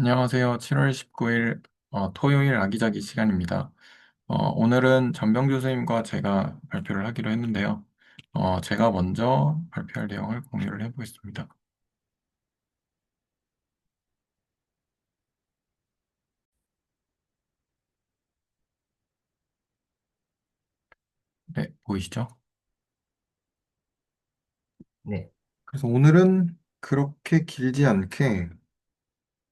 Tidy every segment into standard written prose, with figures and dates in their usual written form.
안녕하세요. 7월 19일 토요일 아기자기 시간입니다. 오늘은 전병주 선생님과 제가 발표를 하기로 했는데요. 제가 먼저 발표할 내용을 공유를 해보겠습니다. 네, 보이시죠? 네, 그래서 오늘은 그렇게 길지 않게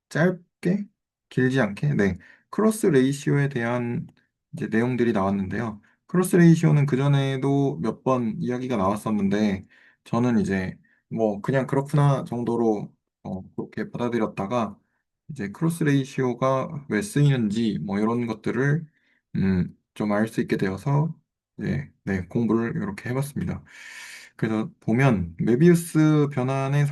짧게 길지 않게 네 크로스 레이시오에 대한 이제 내용들이 나왔는데요. 크로스 레이시오는 그전에도 몇 번 이야기가 나왔었는데 저는 이제 뭐 그냥 그렇구나 정도로 그렇게 받아들였다가 이제 크로스 레이시오가 왜 쓰이는지 뭐 이런 것들을 좀 알 수 있게 되어서 네, 공부를 이렇게 해봤습니다. 그래서 보면 메비우스 변환의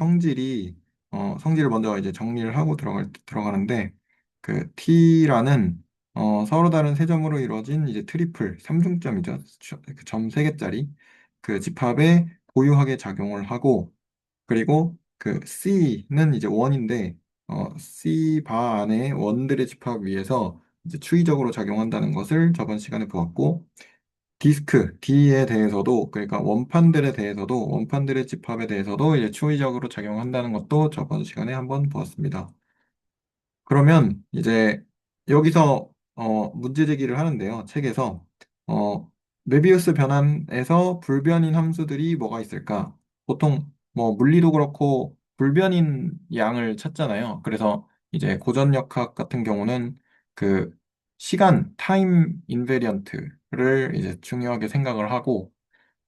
성질을 먼저 이제 정리를 하고 들어가는데, 그 T라는 서로 다른 세 점으로 이루어진 이제 트리플, 삼중점이죠. 그점 세 개짜리 그 집합에 고유하게 작용을 하고, 그리고 그 C는 이제 원인데, C 바 안에 원들의 집합 위에서 이제 추이적으로 작용한다는 것을 저번 시간에 보았고, D에 대해서도, 그러니까 원판들의 집합에 대해서도 이제 추이적으로 작용한다는 것도 저번 시간에 한번 보았습니다. 그러면 이제 여기서 문제 제기를 하는데요. 책에서 어, 메비우스 변환에서 불변인 함수들이 뭐가 있을까? 보통 뭐 물리도 그렇고 불변인 양을 찾잖아요. 그래서 이제 고전역학 같은 경우는 그 시간 타임 인베리언트를 이제 중요하게 생각을 하고,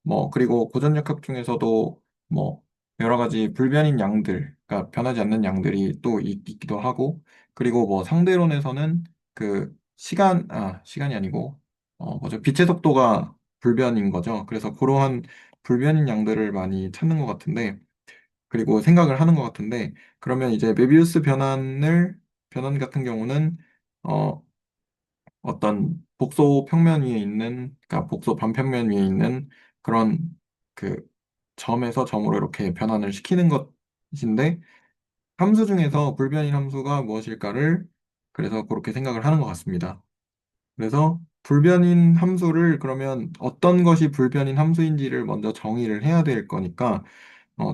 뭐, 그리고 고전역학 중에서도 뭐, 여러 가지 불변인 양들, 그러니까 변하지 않는 양들이 또 있기도 하고, 그리고 뭐, 상대론에서는 그 시간이 아니고, 뭐죠? 빛의 속도가 불변인 거죠. 그래서 그러한 불변인 양들을 많이 찾는 것 같은데, 그리고 생각을 하는 것 같은데, 그러면 이제 메비우스 변환 같은 경우는, 어, 어떤 복소 평면 위에 있는, 그러니까 복소 반평면 위에 있는 그런 그 점에서 점으로 이렇게 변환을 시키는 것인데, 함수 중에서 불변인 함수가 무엇일까를 그래서 그렇게 생각을 하는 것 같습니다. 그래서 불변인 함수를 그러면 어떤 것이 불변인 함수인지를 먼저 정의를 해야 될 거니까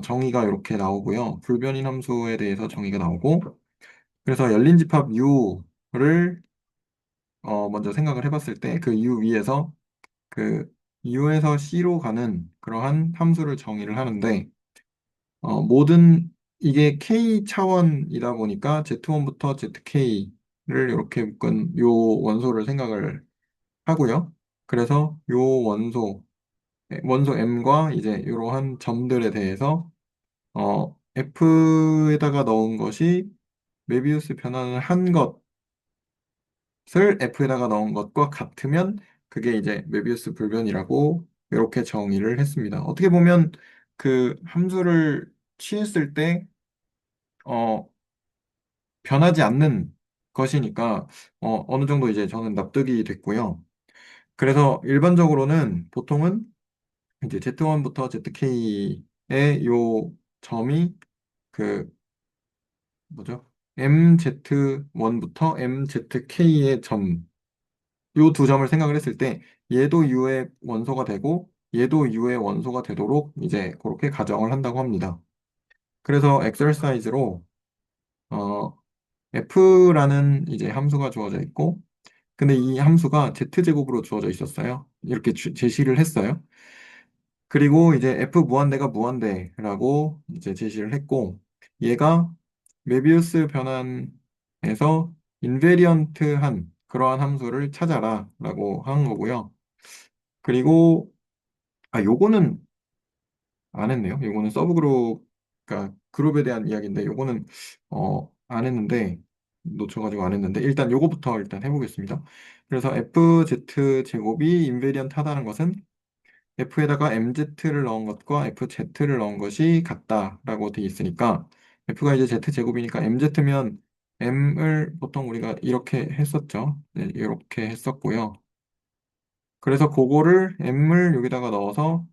정의가 이렇게 나오고요. 불변인 함수에 대해서 정의가 나오고, 그래서 열린 집합 U를 먼저 생각을 해봤을 때 그 U 위에서 그 U에서 C로 가는 그러한 함수를 정의를 하는데, 모든 이게 K 차원이다 보니까 Z1부터 ZK를 이렇게 묶은 요 원소를 생각을 하고요. 그래서 요 원소 M과 이제 이러한 점들에 대해서 F에다가 넣은 것이 메비우스 변환을 한 것을 F에다가 넣은 것과 같으면 그게 이제 메비우스 불변이라고 이렇게 정의를 했습니다. 어떻게 보면 그 함수를 취했을 때 어, 변하지 않는 것이니까 어느 정도 이제 저는 납득이 됐고요. 그래서 일반적으로는 보통은 이제 Z1부터 ZK의 요 점이 그 뭐죠? MZ1부터 MZK의 점, 요 두 점을 생각을 했을 때 얘도 U의 원소가 되고 얘도 U의 원소가 되도록 이제 그렇게 가정을 한다고 합니다. 그래서 엑서사이즈로 어, F라는 이제 함수가 주어져 있고, 근데 이 함수가 Z제곱으로 주어져 있었어요. 이렇게 제시를 했어요. 그리고 이제 F 무한대가 무한대라고 이제 제시를 했고, 얘가 메비우스 변환에서 인베리언트한 그러한 함수를 찾아라 라고 한 거고요. 그리고 요거는 안 했네요. 요거는 서브그룹, 그러니까 그룹에 대한 이야기인데 요거는 안 했는데, 놓쳐가지고 안 했는데, 일단 요거부터 일단 해보겠습니다. 그래서 FZ 제곱이 인베리언트 하다는 것은 F에다가 MZ를 넣은 것과 FZ를 넣은 것이 같다라고 돼 있으니까, F가 이제 Z 제곱이니까 MZ면 M을 보통 우리가 이렇게 했었죠. 네, 이렇게 했었고요. 그래서 그거를 M을 여기다가 넣어서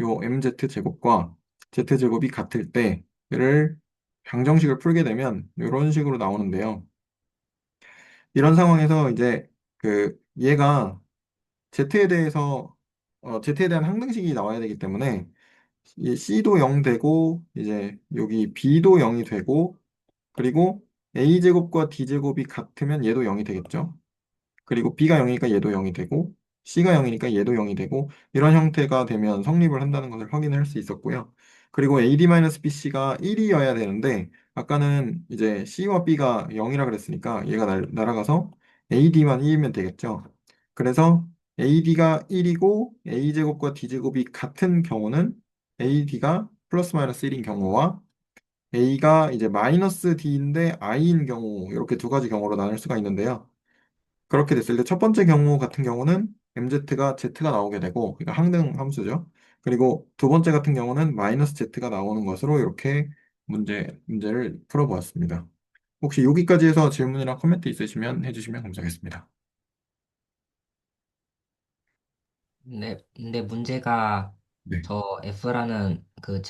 요 MZ 제곱과 Z 제곱이 같을 때를 방정식을 풀게 되면 이런 식으로 나오는데요. 이런 상황에서 이제 얘가 Z에 대해서 Z에 대한 항등식이 나와야 되기 때문에 이 C도 0 되고 이제 여기 B도 0이 되고 그리고 A제곱과 D제곱이 같으면 얘도 0이 되겠죠. 그리고 B가 0이니까 얘도 0이 되고 C가 0이니까 얘도 0이 되고 이런 형태가 되면 성립을 한다는 것을 확인할 수 있었고요. 그리고 AD-BC가 1이어야 되는데 아까는 이제 C와 B가 0이라 그랬으니까 얘가 날아가서 AD만 1이면 되겠죠. 그래서 AD가 1이고 A제곱과 D제곱이 같은 경우는 AD가 플러스 마이너스 1인 경우와 A가 이제 마이너스 D인데 I인 경우 이렇게 두 가지 경우로 나눌 수가 있는데요. 그렇게 됐을 때 첫 번째 경우 같은 경우는 MZ가 Z가 나오게 되고, 그러니까 항등 함수죠. 그리고 두 번째 같은 경우는 마이너스 Z가 나오는 것으로 이렇게 문제를 풀어보았습니다. 혹시 여기까지 해서 질문이나 코멘트 있으시면 해주시면 감사하겠습니다. 근데 문제가 네, 저 F라는 그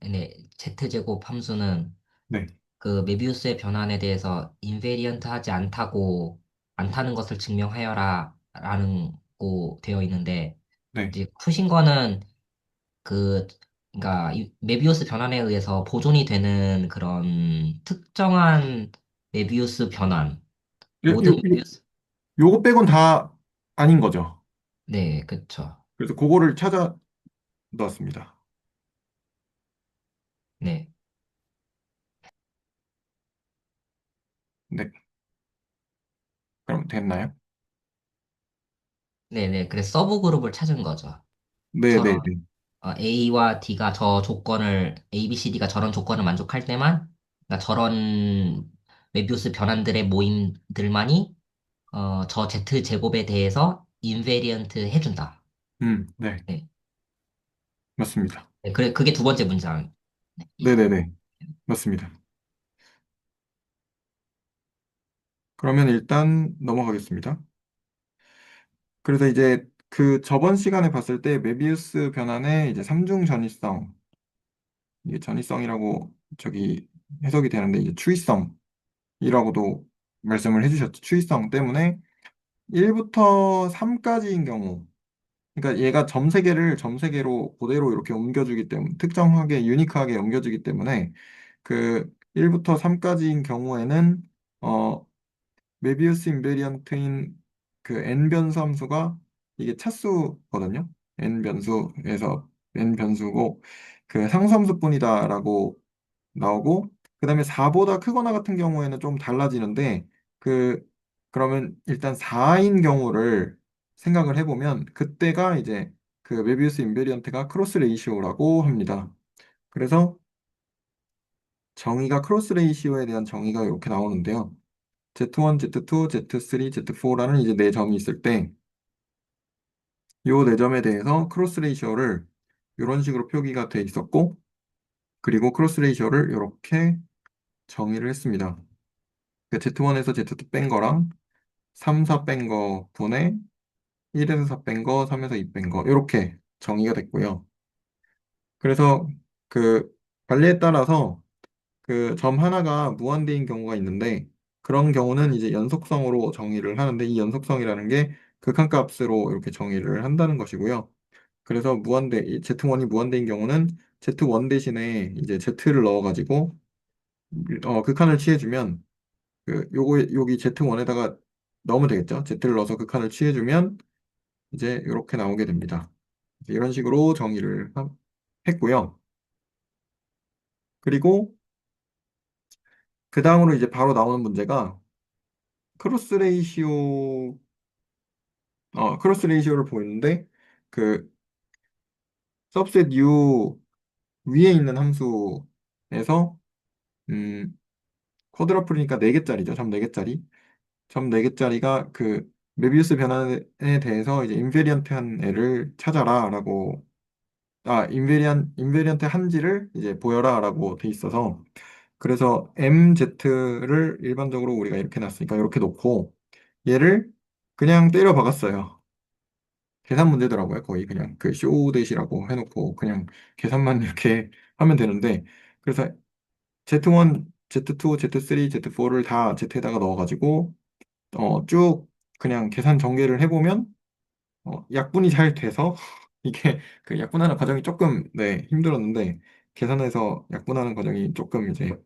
네, Z제곱 함수는 네, 그 메비우스의 변환에 대해서 인베리언트 하지 않다는 것을 증명하여라 라는 거 되어 있는데 네. 이제 푸신 거는 그 그러니까 이 메비우스 변환에 의해서 보존이 되는 그런 특정한 메비우스 변환 모든 메비우스 요거 빼곤 다 아닌 거죠. 네 그쵸 그래서 그거를 찾아 넣었습니다. 네 네, 그럼 됐나요? 네네 그래서 서브 그룹을 찾은 거죠. 네, 네, 저런 네. A와 D가 A, B, C, D가 저런 조건을 만족할 때만, 그러니까 저런 메비우스 변환들의 모임들만이 저 Z 제곱에 대해서 인베리언트 해준다. 네, 네. 맞습니다. 네, 그게 두 번째 문장. 네. 네, 네, 네, 맞습니다. 그러면 일단 넘어가겠습니다. 그래서 이제 그 저번 시간에 봤을 때 메비우스 변환의 이제 삼중 전이성, 이게 전이성이라고 저기 해석이 되는데 이제 추이성이라고도 말씀을 해주셨죠. 추이성 때문에 1부터 3까지인 경우, 그러니까 얘가 점 세 개로 그대로 이렇게 옮겨주기 때문에 특정하게 유니크하게 옮겨주기 때문에 그 1부터 3까지인 경우에는 어 메비우스 인베리언트인 그 n 변수 함수가 이게 차수거든요. n 변수에서 n 변수고 그 상수함수뿐이다라고 나오고 그다음에 4보다 크거나 같은 경우에는 좀 달라지는데 그 그러면 일단 4인 경우를 생각을 해보면 그때가 이제 그 메비우스 인베리언트가 크로스 레이시오라고 합니다. 그래서 정의가 크로스 레이시오에 대한 정의가 이렇게 나오는데요. Z1, Z2, Z3, Z4라는 이제 네 점이 있을 때, 요 네 점에 대해서 크로스 레이시오를 이런 식으로 표기가 돼 있었고, 그리고 크로스 레이시오를 이렇게 정의를 했습니다. 그 Z1에서 Z2 뺀 거랑 3, 4 뺀 거 분의 1에서 4 뺀 거, 3에서 2 뺀 거, 이렇게 정의가 됐고요. 그래서 그 관리에 따라서 그 점 하나가 무한대인 경우가 있는데 그런 경우는 이제 연속성으로 정의를 하는데 이 연속성이라는 게 극한값으로 이렇게 정의를 한다는 것이고요. 그래서 이 Z1이 무한대인 경우는 Z1 대신에 이제 Z를 넣어가지고 극한을 취해주면 여기 Z1에다가 넣으면 되겠죠. Z를 넣어서 극한을 취해주면 이제 이렇게 나오게 됩니다. 이런 식으로 했고요. 그리고 그 다음으로 이제 바로 나오는 문제가 크로스 레이시오, 크로스 레이시오를 보이는데, 그, सब셋 U 위에 있는 함수에서, 음, 쿼드러플이니까 4개짜리죠. 점 4개짜리. 점 4개짜리가 그, 메비우스 변환에 대해서 이제 인베리언트한 애를 찾아라 라고, 인베리언트 한지를 이제 보여라 라고 돼 있어서, 그래서 MZ를 일반적으로 우리가 이렇게 놨으니까 이렇게 놓고, 얘를 그냥 때려 박았어요. 계산 문제더라고요. 거의 그냥 그 쇼대시라고 해놓고 그냥 계산만 이렇게 하면 되는데 그래서 Z1, Z2, Z3, Z4를 다 Z에다가 넣어가지고 쭉 그냥 계산 전개를 해보면 약분이 잘 돼서 이게 그 약분하는 과정이 조금 네, 힘들었는데 계산해서 약분하는 과정이 조금 이제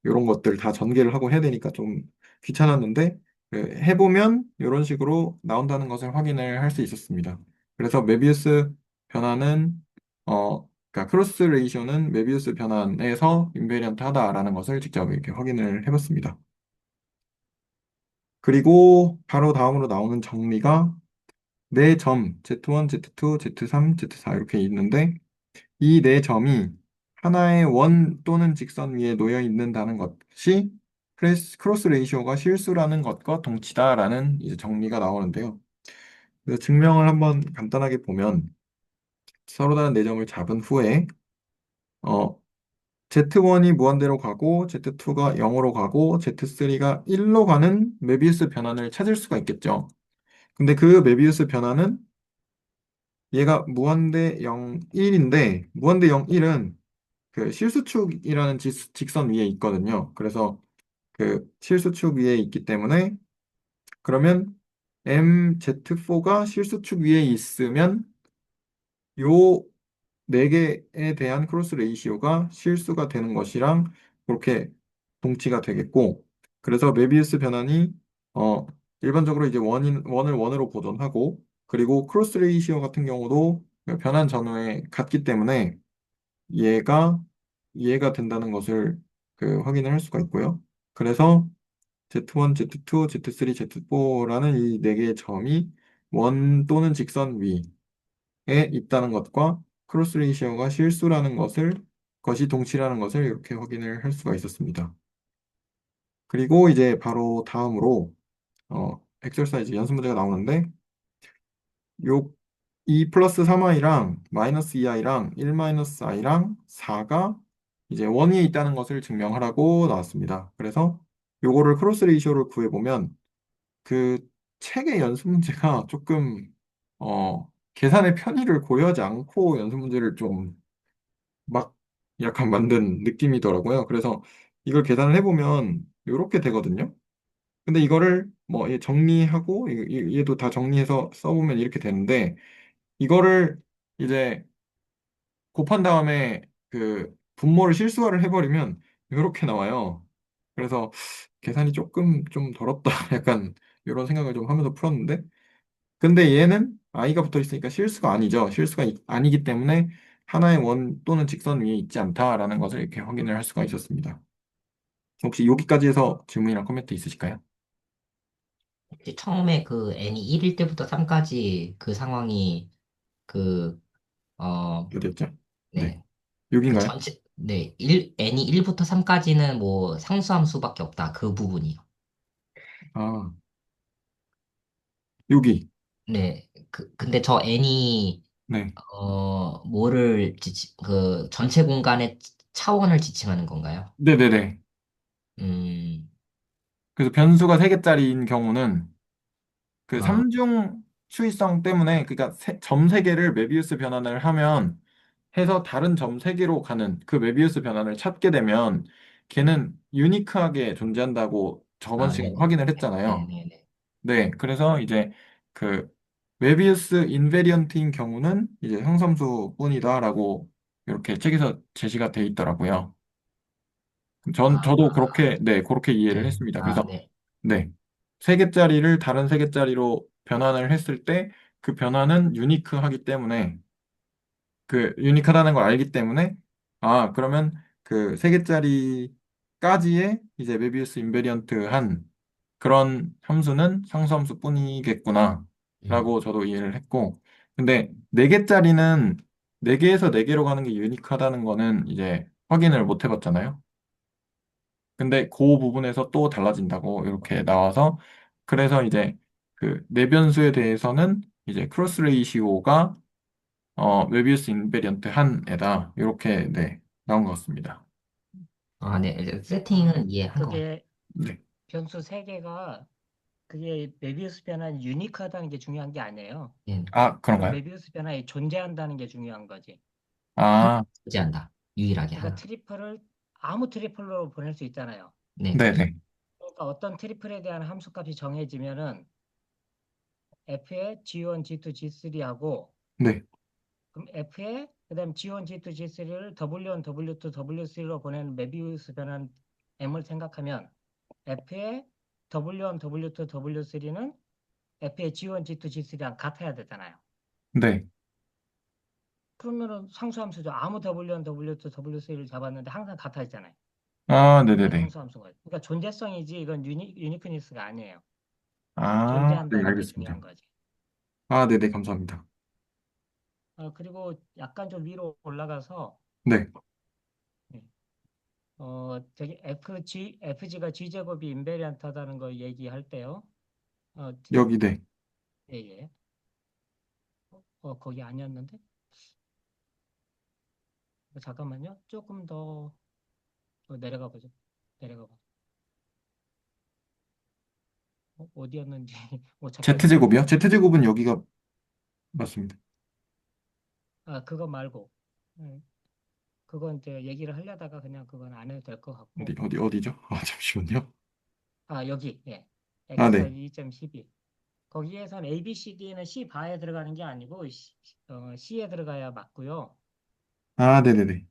이런 것들 다 전개를 하고 해야 되니까 좀 귀찮았는데 해보면 이런 식으로 나온다는 것을 확인을 할 수 있었습니다. 그래서 메비우스 변화는 그러니까 크로스 레이쇼는 메비우스 변환에서 인베리언트 하다라는 것을 직접 이렇게 확인을 해봤습니다. 그리고 바로 다음으로 나오는 정리가 네 점, Z1, Z2, Z3, Z4 이렇게 있는데 이 네 점이 하나의 원 또는 직선 위에 놓여 있는다는 것이 크로스 레이시오가 실수라는 것과 동치다라는 이제 정리가 나오는데요. 그래서 증명을 한번 간단하게 보면 서로 다른 네 점을 잡은 후에 어, Z1이 무한대로 가고 Z2가 0으로 가고 Z3가 1로 가는 메비우스 변환을 찾을 수가 있겠죠. 근데 그 메비우스 변환은 얘가 무한대 0, 1인데 무한대 0, 1은 그 실수축이라는 직선 위에 있거든요. 그래서 그 실수축 위에 있기 때문에 그러면 MZ4가 실수축 위에 있으면 요 네 개에 대한 크로스 레이시오가 실수가 되는 것이랑 그렇게 동치가 되겠고 그래서 메비우스 변환이 어 일반적으로 이제 원을 원으로 보존하고 그리고 크로스 레이시오 같은 경우도 변환 전후에 같기 때문에 얘가 이해가 된다는 것을 확인을 할 수가 있고요. 그래서 Z1, Z2, Z3, Z4라는 이 네 개의 점이 원 또는 직선 위에 있다는 것과 크로스 레이시오가 실수라는 것이 동치라는 것을 이렇게 확인을 할 수가 있었습니다. 그리고 이제 바로 다음으로 엑서사이즈 연습 문제가 나오는데 요 2 플러스 3i랑 마이너스 2i랑 1 마이너스 i랑 4가 이제 원위에 있다는 것을 증명하라고 나왔습니다. 그래서 요거를 크로스 레이시오를 구해보면 그 책의 연습 문제가 조금 계산의 편의를 고려하지 않고 연습 문제를 좀 막 약간 만든 느낌이더라고요. 그래서 이걸 계산을 해보면 요렇게 되거든요. 근데 이거를 뭐 정리하고 얘도 다 정리해서 써보면 이렇게 되는데 이거를 이제 곱한 다음에 그 분모를 실수화를 해버리면 이렇게 나와요. 그래서 계산이 조금 좀 더럽다. 약간 이런 생각을 좀 하면서 풀었는데 근데 얘는 i가 붙어 있으니까 실수가 아니죠. 실수가 아니기 때문에 하나의 원 또는 직선 위에 있지 않다라는 것을 이렇게 확인을 할 수가 있었습니다. 혹시 여기까지 해서 질문이랑 코멘트 있으실까요? 혹시 처음에 그 n이 1일 때부터 3까지 그 상황이 그, 어, 어디였죠? 네. 네. 그 여긴가요? 전체, 네. n이 1부터 3까지는 뭐 상수함수밖에 없다. 그 부분이요. 아, 여기. 네. 근데 저 n이, 네. 그 전체 공간의 차원을 지칭하는 건가요? 네네네. 음, 그래서 변수가 3개짜리인 경우는 그 어, 삼중 추이성 때문에 그러니까 점 3개를 메비우스 변환을 하면 해서 다른 점 3개로 가는 그 메비우스 변환을 찾게 되면 걔는 유니크하게 존재한다고 저번 아, 시간에 네네. 확인을 했잖아요. 네네네. 네, 그래서 이제 그 메비우스 인베리언트인 경우는 이제 형sam수뿐이다라고 이렇게 책에서 제시가 돼 있더라고요. 저도 아, 그렇게 네, 그렇게 이해를 네. 했습니다. 아, 그래서 네. 네. 3개짜리를 다른 3개짜리로 변환을 했을 때 그 변환은 유니크하기 때문에 유니크하다는 걸 알기 때문에 그러면 그 3개짜리까지의 이제 메비우스 인베리언트한 그런 함수는 상수함수뿐이겠구나 음. 라고 저도 이해를 했고 근데 4개짜리는 4개에서 4개로 가는 게 유니크하다는 거는 이제 확인을 못 해봤잖아요. 근데 그 부분에서 또 달라진다고 이렇게 나와서 그래서 이제 그 내변수에 대해서는 이제 크로스 레이시오가 메비우스 인베리언트 한 애다 이렇게 네 나온 것 같습니다. 아, 네. 이제 아, 세팅은 이해한 것 같아요. 그게 네. 변수 세 개가 그게 메비우스 변환이 유니크하다는 게 중요한 게 아니에요. 네. 아 그 그런가요? 메비우스 변환이 존재한다는 게 중요한 거지. 하나 아 존재한다. 유일하게 그러니까 하나. 트리플을 아무 트리플로 보낼 수 있잖아요. 네, 그렇죠. 네네 그러니까 어떤 트리플에 대한 함수값이 정해지면은 F에 G1, G2, G3하고 네, 그럼 F에 그다음 G1, G2, G3를 W1, W2, W3로 보내는 메비우스 변환 M을 생각하면 F의 W1, W2, W3는 F의 G1, G2, G3랑 같아야 되잖아요. 네. 그러면은 상수함수죠. 아무 W1, W2, W3를 잡았는데 항상 같아지잖아요. 아, 그게 네네네. 상수함수인 거예요. 그러니까 존재성이지 이건 유니크니스가 아니에요. 아, 네, 존재한다는 게 알겠습니다. 중요한 거지. 아, 네네, 감사합니다. 그리고 약간 좀 위로 올라가서 네, 예, 저기 FG가 G제곱이 인베리언트하다는 거 얘기할 때요. 여기, 네. 예, 예. 거기 아니었는데? 잠깐만요. 조금 더 내려가 보죠. 내려가 봐. 어디였는지 찾기가 좀 Z제곱이요? 어렵네. Z제곱은 여기가 맞습니다. 그거 말고. 그건 이제 얘기를 하려다가 그냥 그건 안 해도 될 것 같고. 어디죠? 아, 잠시만요. 여기. 예. 아, X가 네. 2.12. 거기에선 A, B, C, D는 C 바에 들어가는 게 아니고 C에 들어가야 맞고요. 아, 네네네.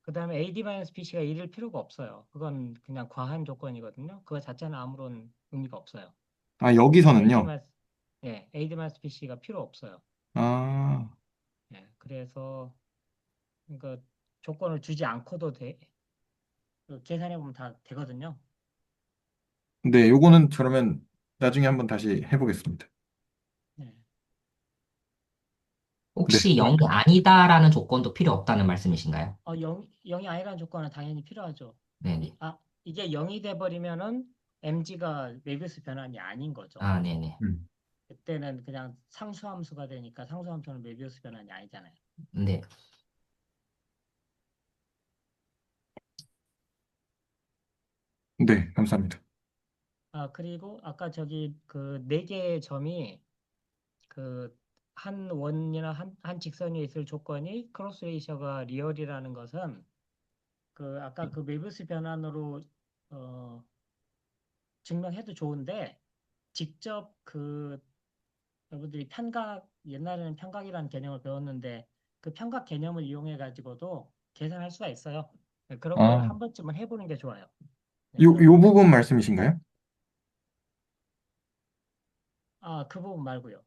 그 다음에 AD-PC가 1일 필요가 없어요. 그건 그냥 과한 조건이거든요. 그거 자체는 아무런 의미가 없어요. 아, 여기서는요? AD-, 예, AD-PC가 필요 없어요. 아, 예, 그래서 그 조건을 주지 않고도 계산해 보면 다 되거든요. 네, 요거는 그러면 나중에 한번 다시 해보겠습니다. 예. 네, 혹시 0이 아니다라는 조건도 필요 없다는 말씀이신가요? 0이 아니라는 조건은 당연히 필요하죠. 네네. 이게 0이 돼버리면은 MG가 메비우스 변환이 아닌 거죠. 아, 네네. 음, 그때는 그냥 상수함수가 되니까 상수함수는 메비우스 변환이 아니잖아요. 네. 네, 감사합니다. 그리고 아까 저기 그 네 개의 점이 그 한 원이나 한 직선에 있을 조건이 크로스 레이셔가 리얼이라는 것은 그 아까 그 메비우스 변환으로 어, 증명해도 좋은데 직접 그 여러분들이 편각 옛날에는 편각이라는 개념을 배웠는데 그 편각 개념을 이용해 가지고도 계산할 수가 있어요. 네, 그런 걸 아, 한 번쯤은 해보는 게 좋아요. 네, 요 그러면은 부분 말씀이신가요? 그 부분 말고요.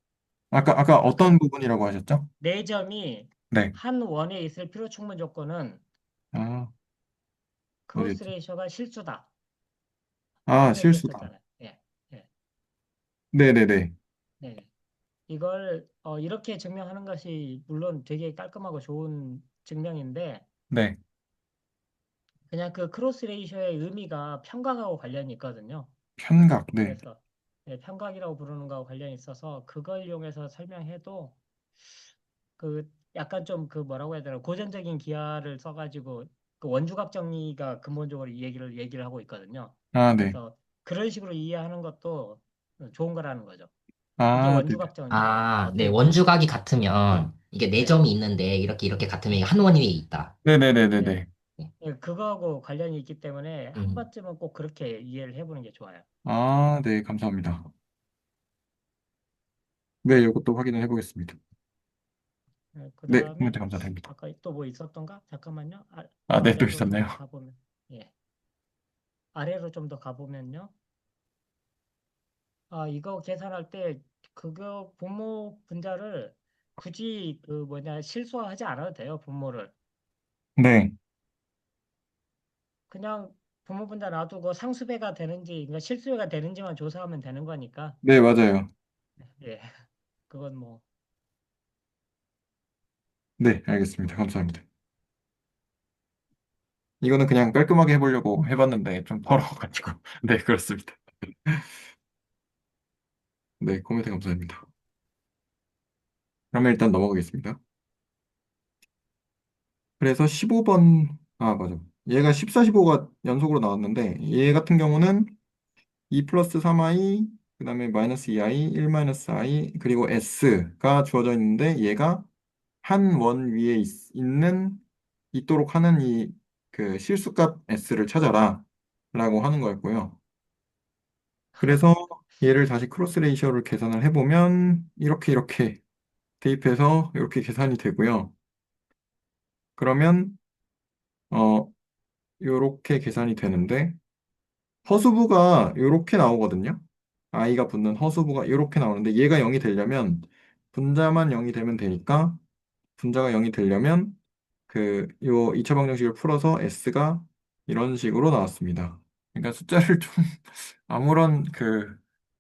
아까 아까 어떤 부분이라고 하셨죠? 네 점이 네. 한 원에 있을 필요 충분 조건은 아, 크로스 어디였지? 레이셔가 실수다. 아, 이렇게 실수다. 얘기했었잖아요. 예, 예, 네네네. 네. 이걸 이렇게 증명하는 것이 물론 되게 깔끔하고 좋은 증명인데 네. 그냥 그 크로스 레이셔의 의미가 편각하고 관련이 있거든요. 편각, 네. 그래서 편각이라고 부르는 거하고 관련이 있어서 그걸 이용해서 설명해도 그 약간 좀 그 뭐라고 해야 되나 고전적인 기하를 써가지고 그 원주각 정리가 근본적으로 이 얘기를 하고 있거든요. 아, 네. 그래서 그런 식으로 이해하는 것도 좋은 거라는 거죠. 이게 아, 네네. 원주각 정리예요. 아, 네. 원주각이 같으면 이게 네 네, 점이 있는데 이렇게 같으면 네, 한 원이 있다. 네. 네네네네네. 네. 그거하고 관련이 있기 때문에 한 음. 번쯤은 꼭 그렇게 이해를 해보는 게 좋아요. 아, 네, 감사합니다. 네, 이것도 확인을 해보겠습니다. 그 네, 다음에 코멘트 감사드립니다. 아까 또 뭐 있었던가? 잠깐만요. 아, 더 네, 또 아래로 좀 있었나요? 더 가보면, 예, 아래로 좀 더 가보면요. 이거 계산할 때 그거 분모 분자를 굳이 그 뭐냐 실수하지 않아도 돼요. 분모를 네, 그냥 분모 분자 놔두고 상수배가 되는지, 그러니까 실수배가 되는지만 조사하면 되는 거니까, 네, 맞아요. 예, 그건 뭐, 네, 알겠습니다. 감사합니다. 이거는 그냥 깔끔하게 해보려고 해봤는데 좀 털어가지고. 네, 그렇습니다. 네, 코멘트 감사합니다. 그러면 일단 넘어가겠습니다. 그래서 15번, 아, 맞아. 얘가 14, 15가 연속으로 나왔는데, 얘 같은 경우는 2 플러스 3i, 그 다음에 마이너스 2i, 1 마이너스 i, 그리고 s가 주어져 있는데, 얘가 한 원 위에 있도록 하는 이 그 실수값 s를 찾아라 라고 하는 거였고요. 그래서 얘를 다시 크로스 레이셔를 계산을 해보면 이렇게 대입해서 이렇게 계산이 되고요. 그러면 이렇게 계산이 되는데 허수부가 이렇게 나오거든요. i가 붙는 허수부가 이렇게 나오는데 얘가 0이 되려면 분자만 0이 되면 되니까 분자가 0이 되려면 요 2차 방정식을 풀어서 s가 이런 식으로 나왔습니다. 그러니까 숫자를 좀 아무런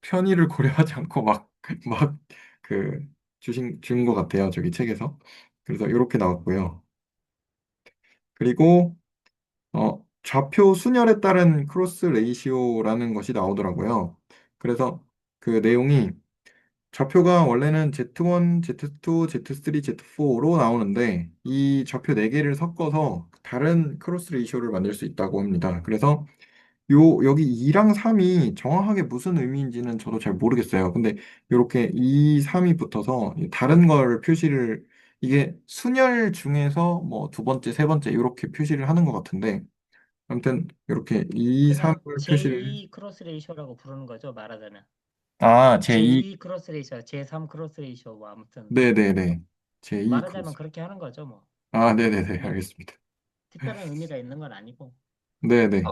편의를 고려하지 않고 막 준 것 같아요. 저기 책에서. 그래서 이렇게 나왔고요. 그리고 좌표 순열에 따른 크로스 레이시오라는 것이 나오더라고요. 그래서 그 내용이 좌표가 원래는 Z1, Z2, Z3, Z4로 나오는데 이 좌표 4개를 섞어서 다른 크로스 레이시오를 만들 수 있다고 합니다. 그래서 여기 2랑 3이 정확하게 무슨 의미인지는 저도 잘 모르겠어요. 근데 이렇게 2, 3이 붙어서 다른 걸 표시를 이게 순열 중에서 뭐 두 번째, 세 번째 이렇게 표시를 하는 것 같은데 아무튼 이렇게 2, 그냥 3을 표시를 제2 크로스 레이셔라고 부르는 거죠, 말하자면. 제2 제2 크로스 레이셔, 제3 크로스 레이셔, 뭐 아무튼 네네네 제2 말하자면 크로스 그렇게 하는 거죠, 뭐. 네네네 뭐 알겠습니다. 특별한 의미가 있는 건 아니고. 네네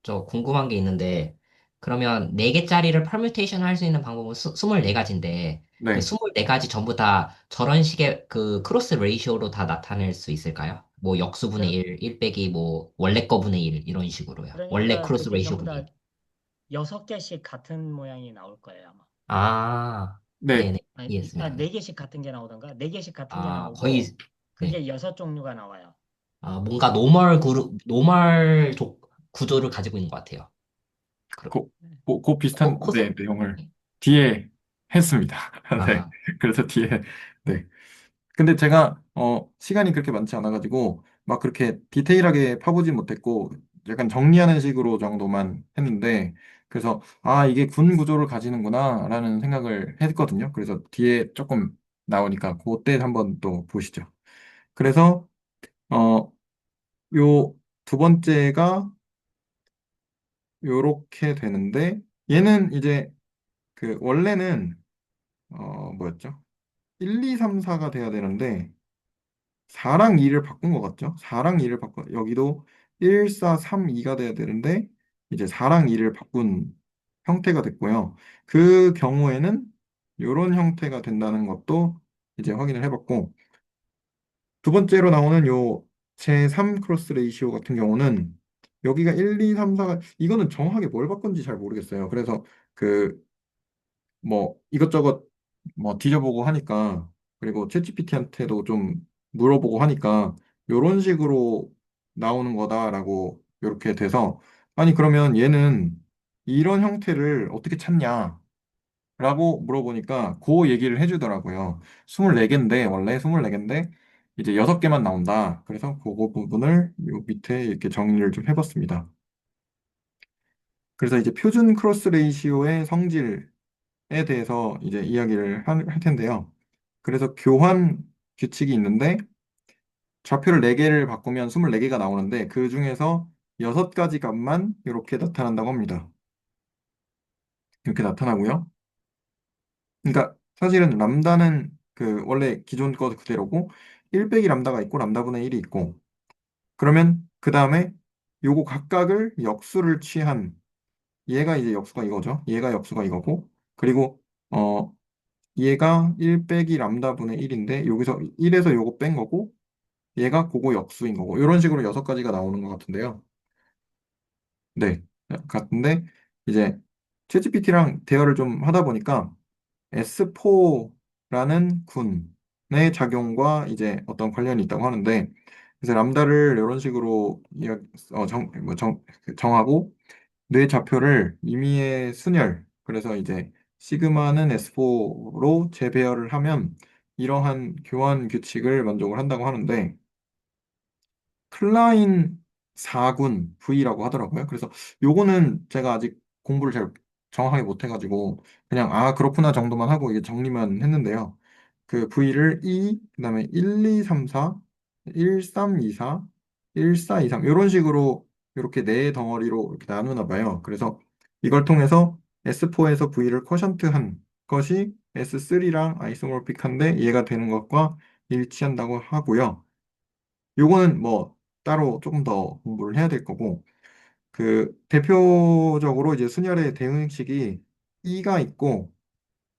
저 궁금한 게 있는데, 그러면 4개짜리를 퍼뮤테이션 할 수 있는 방법은 24가지인데, 그 네. 24가지 전부 다 저런 식의 그 크로스 레이시오로 다 나타낼 수 있을까요? 뭐 역수분의 그, 1, 1 빼기 뭐 원래 거분의 1 이런 식으로요. 원래 그러니까 크로스 그게 레이시오 전부 다 분의 1. 6개씩 같은 모양이 나올 거예요, 아마. 아, 네. 네네. 아니, 이해했습니다. 네. 4개씩 같은 게 나오던가? 4개씩 같은 게 아, 거의, 나오고, 네. 그게 6종류가 나와요. 아, 뭔가 노멀 구조를 가지고 있는 것 같아요. 그럼, 네. 비슷한 코스, 내용을 뒤에 했습니다. 네. 아, 그래서 뒤에 네. 근데 제가 시간이 그렇게 많지 않아가지고 막 그렇게 디테일하게 파보진 못했고 약간 정리하는 식으로 정도만 했는데 그래서 이게 군 구조를 가지는구나라는 생각을 했거든요. 그래서 뒤에 조금 나오니까 그때 한번 또 보시죠. 그래서 어, 요 두 번째가 요렇게 되는데 얘는 이제 원래는 뭐였죠? 1, 2, 3, 4가 돼야 되는데 4랑 2를 바꾼 것 같죠? 4랑 2를 바꿔 여기도 1, 4, 3, 2가 돼야 되는데 이제 4랑 2를 바꾼 형태가 됐고요. 그 경우에는 이런 형태가 된다는 것도 이제 확인을 해봤고 두 번째로 나오는 요 제3 크로스 레이시오 같은 경우는 여기가 1, 2, 3, 4가 이거는 정확하게 뭘 바꾼지 잘 모르겠어요. 그래서 그 뭐 이것저것 뭐 뒤져보고 하니까 그리고 챗GPT한테도 좀 물어보고 하니까 요런 식으로 나오는 거다라고 이렇게 돼서 아니 그러면 얘는 이런 형태를 어떻게 찾냐? 라고 물어보니까 그 얘기를 해주더라고요. 24개인데 원래 24개인데 이제 6개만 나온다. 그래서 그거 부분을 요 밑에 이렇게 정리를 좀 해봤습니다. 그래서 이제 표준 크로스 레이시오의 성질에 대해서 이제 이야기를 할 텐데요. 그래서 교환 규칙이 있는데 좌표를 4개를 바꾸면 24개가 나오는데 그 중에서 6가지 값만 이렇게 나타난다고 합니다. 이렇게 나타나고요. 그러니까 사실은 람다는 원래 기존 거 그대로고 1 빼기 람다가 있고 람다분의 1이 있고 그러면 그 다음에 요거 각각을 역수를 취한 얘가 이제 역수가 이거죠. 얘가 역수가 이거고 그리고 어 얘가 1 빼기 람다분의 1인데 여기서 1에서 요거 뺀 거고 얘가 그거 역수인 거고 이런 식으로 6가지가 나오는 것 같은데요. 네. 같은데 이제 챗GPT랑 대화를 좀 하다 보니까 S4라는 군의 작용과 이제 어떤 관련이 있다고 하는데 그래서 람다를 이런 식으로 정하고 뇌 좌표를 임의의 순열 그래서 이제 시그마는 S4로 재배열을 하면 이러한 교환 규칙을 만족을 한다고 하는데 클라인 4군 V라고 하더라고요. 그래서 요거는 제가 아직 공부를 잘 정확하게 못 해가지고 그냥 그렇구나 정도만 하고 이게 정리만 했는데요. 그 V를 2, 그다음에 1, 2, 3, 4, 1, 3, 2, 4, 1, 4, 2, 3 이런 식으로 이렇게 네 덩어리로 이렇게 나누나 봐요. 그래서 이걸 통해서 S4에서 V를 쿼션트한 것이 S3랑 아이소모픽한데 얘가 되는 것과 일치한다고 하고요. 요거는 뭐 따로 조금 더 공부를 해야 될 거고 그 대표적으로 이제 순열의 대응식이 E가 있고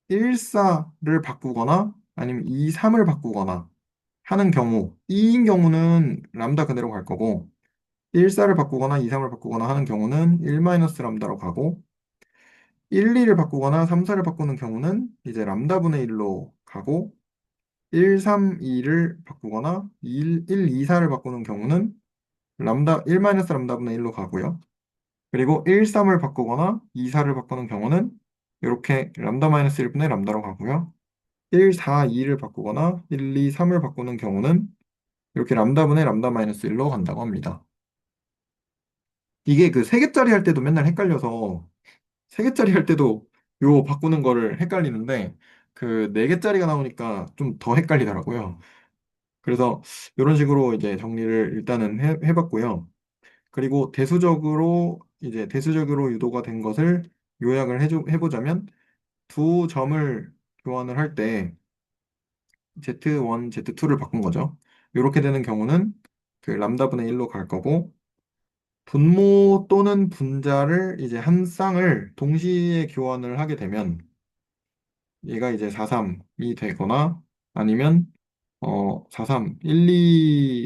1,4를 바꾸거나 아니면 2,3을 바꾸거나 하는 경우, 2인 경우는 람다 그대로 갈 거고, 1,4를 바꾸거나 2,3을 바꾸거나 하는 경우는 1-람다로 가고, 1-2를 바꾸거나 3-4를 바꾸는 경우는 이제 람다분의 1로 가고, 1-3-2를 바꾸거나 1-2-4를 바꾸는 경우는 1-람다분의 1로 가고요. 그리고 1-3을 바꾸거나 2-4를 바꾸는 경우는 이렇게 람다-1분의 람다로 가고요. 1-4-2를 바꾸거나 1-2-3을 바꾸는 경우는 이렇게 람다분의 람다-1로 간다고 합니다. 이게 그 세 개짜리 할 때도 맨날 헷갈려서 세 개짜리 할 때도 요 바꾸는 거를 헷갈리는데 그 네 개짜리가 나오니까 좀 더 헷갈리더라고요. 그래서 이런 식으로 이제 정리를 일단은 해봤고요. 그리고 대수적으로 유도가 된 것을 요약을 해보자면 두 점을 교환을 할 때 Z1, Z2를 바꾼 거죠. 이렇게 되는 경우는 그 람다분의 1로 갈 거고 분모 또는 분자를 이제 한 쌍을 동시에 교환을 하게 되면 얘가 이제 4,3이 되거나 아니면 4,3, 1,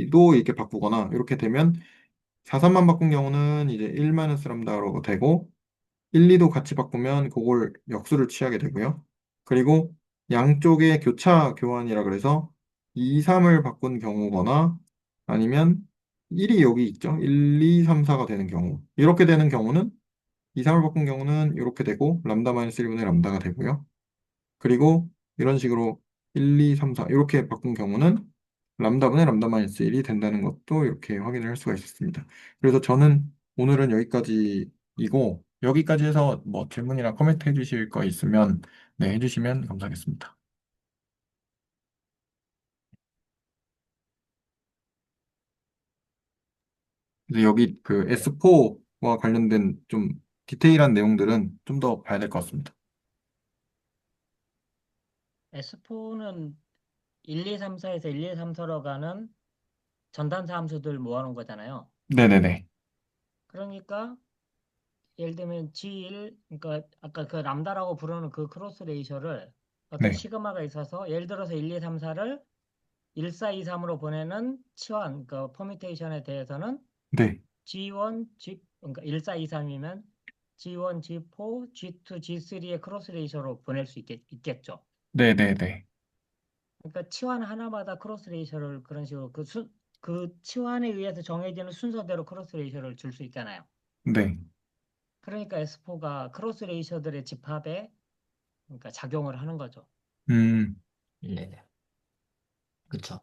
2도 이렇게 바꾸거나 이렇게 되면 4,3만 바꾼 경우는 이제 1-람다로 되고 1, 2도 같이 바꾸면 그걸 역수를 취하게 되고요. 그리고 양쪽의 교차 교환이라 그래서 2, 3을 바꾼 경우거나 아니면 1이 여기 있죠. 1, 2, 3, 4가 되는 경우. 이렇게 되는 경우는 2, 3을 바꾼 경우는 이렇게 되고 람다-1분의 람다가 되고요. 그리고 이런 식으로 1, 2, 3, 4 이렇게 바꾼 경우는 람다분의 람다-1이 된다는 것도 이렇게 확인을 할 수가 있었습니다. 그래서 저는 오늘은 여기까지이고 여기까지 해서 뭐 질문이나 코멘트 해주실 거 있으면 네, 해주시면 감사하겠습니다. 그래서 여기 그 네. S4와 관련된 좀 디테일한 내용들은 좀 더 봐야 될 것 같습니다. S4는 1, 2, 3, 4에서 1, 2, 3, 4로 가는 전단사 함수들 모아놓은 거잖아요. 네네네. 그러니까 예를 들면 G1, 그러니까 아까 그 람다라고 부르는 그 크로스 레이셔를 어떤 네. 시그마가 있어서 예를 들어서 1, 2, 3, 4를 1, 4, 2, 3으로 보내는 치환, 그 퍼뮤테이션에 대해서는 네. G1, 그러니까 1, 4, 2, 3이면 G1, G4, G2, G3의 크로스 레이셔로 보낼 수 있겠죠. 네네네. 그러니까 치환 하나마다 크로스 레이셔를 그런 식으로 그 치환에 의해서 정해지는 순서대로 크로스 레이셔를 줄 수 있잖아요. 네. 그러니까 S4가 크로스 레이셔들의 집합에 그러니까 작용을 하는 거죠. 음, 네네. 그쵸.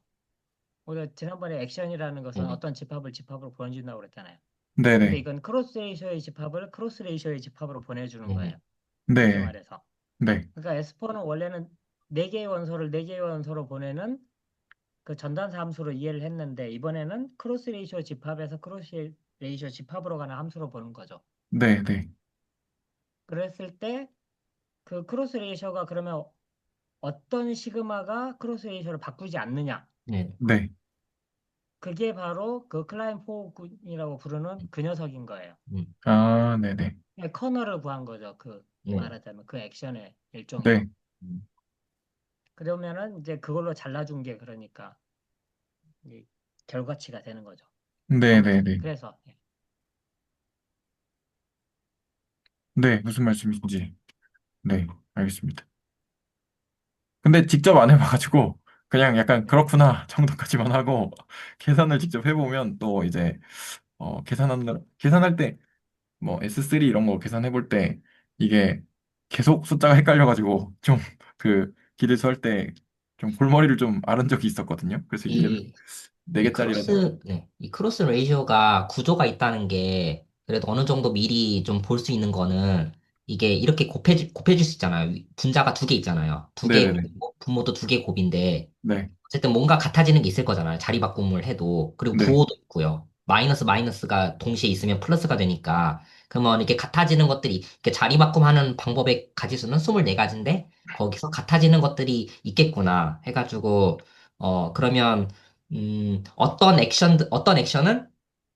우리가 지난번에 액션이라는 것은 네네. 어떤 집합을 집합으로 보내준다고 그랬잖아요. 근데 네네. 이건 크로스 레이셔의 집합을 크로스 레이셔의 집합으로 보내주는 네네. 거예요. 쉽게 네. 말해서. 네. 그러니까 S4는 원래는 네 개의 원소로 보내는 그 전단사 함수로 이해를 했는데 이번에는 크로스 레이셔 집합에서 크로스 레이셔 집합으로 가는 함수로 보는 거죠. 네네. 그랬을 때 그 크로스 레이셔가 그러면 어떤 시그마가 크로스 레이셔를 바꾸지 않느냐. 네네. 네. 그게 바로 그 클라인 포군이라고 부르는 그 녀석인 거예요. 음. 아, 네네. 커널을 구한 거죠. 그 네. 말하자면 그 액션의 일종으로. 네. 음. 그러면은 이제 그걸로 잘라준 게 그러니까 이 결과치가 되는 거죠. 처음에는. 네네네. 그래서 예. 네, 무슨 말씀이신지. 네, 알겠습니다. 근데 직접 안 해봐가지고, 그냥 약간 네. 그렇구나 정도까지만 하고, 계산을 직접 해보면 또 이제, 계산할 때, 뭐 S3 이런 거 계산해볼 때, 이게 계속 숫자가 헷갈려가지고, 좀 그 기대수 할 때, 좀 골머리를 좀 앓은 적이 있었거든요. 그래서 얘는 이, 네 개짜리라서. 이 크로스 레이셔가 구조가 있다는 게 그래도 어느 정도 미리 좀 볼 수 있는 거는 이게 이렇게 곱해질 수 있잖아요. 분자가 두 개 있잖아요. 두 개 네네네. 곱이고 분모도 두 개 곱인데 네, 어쨌든 뭔가 같아지는 게 있을 거잖아요. 자리 바꿈을 해도. 그리고 네, 부호도 있고요. 마이너스가 동시에 있으면 플러스가 되니까 그러면 이렇게 같아지는 것들이, 이렇게 자리바꿈하는 방법의 가지수는 24가지인데, 거기서 같아지는 것들이 있겠구나 해가지고, 그러면, 어떤 액션은,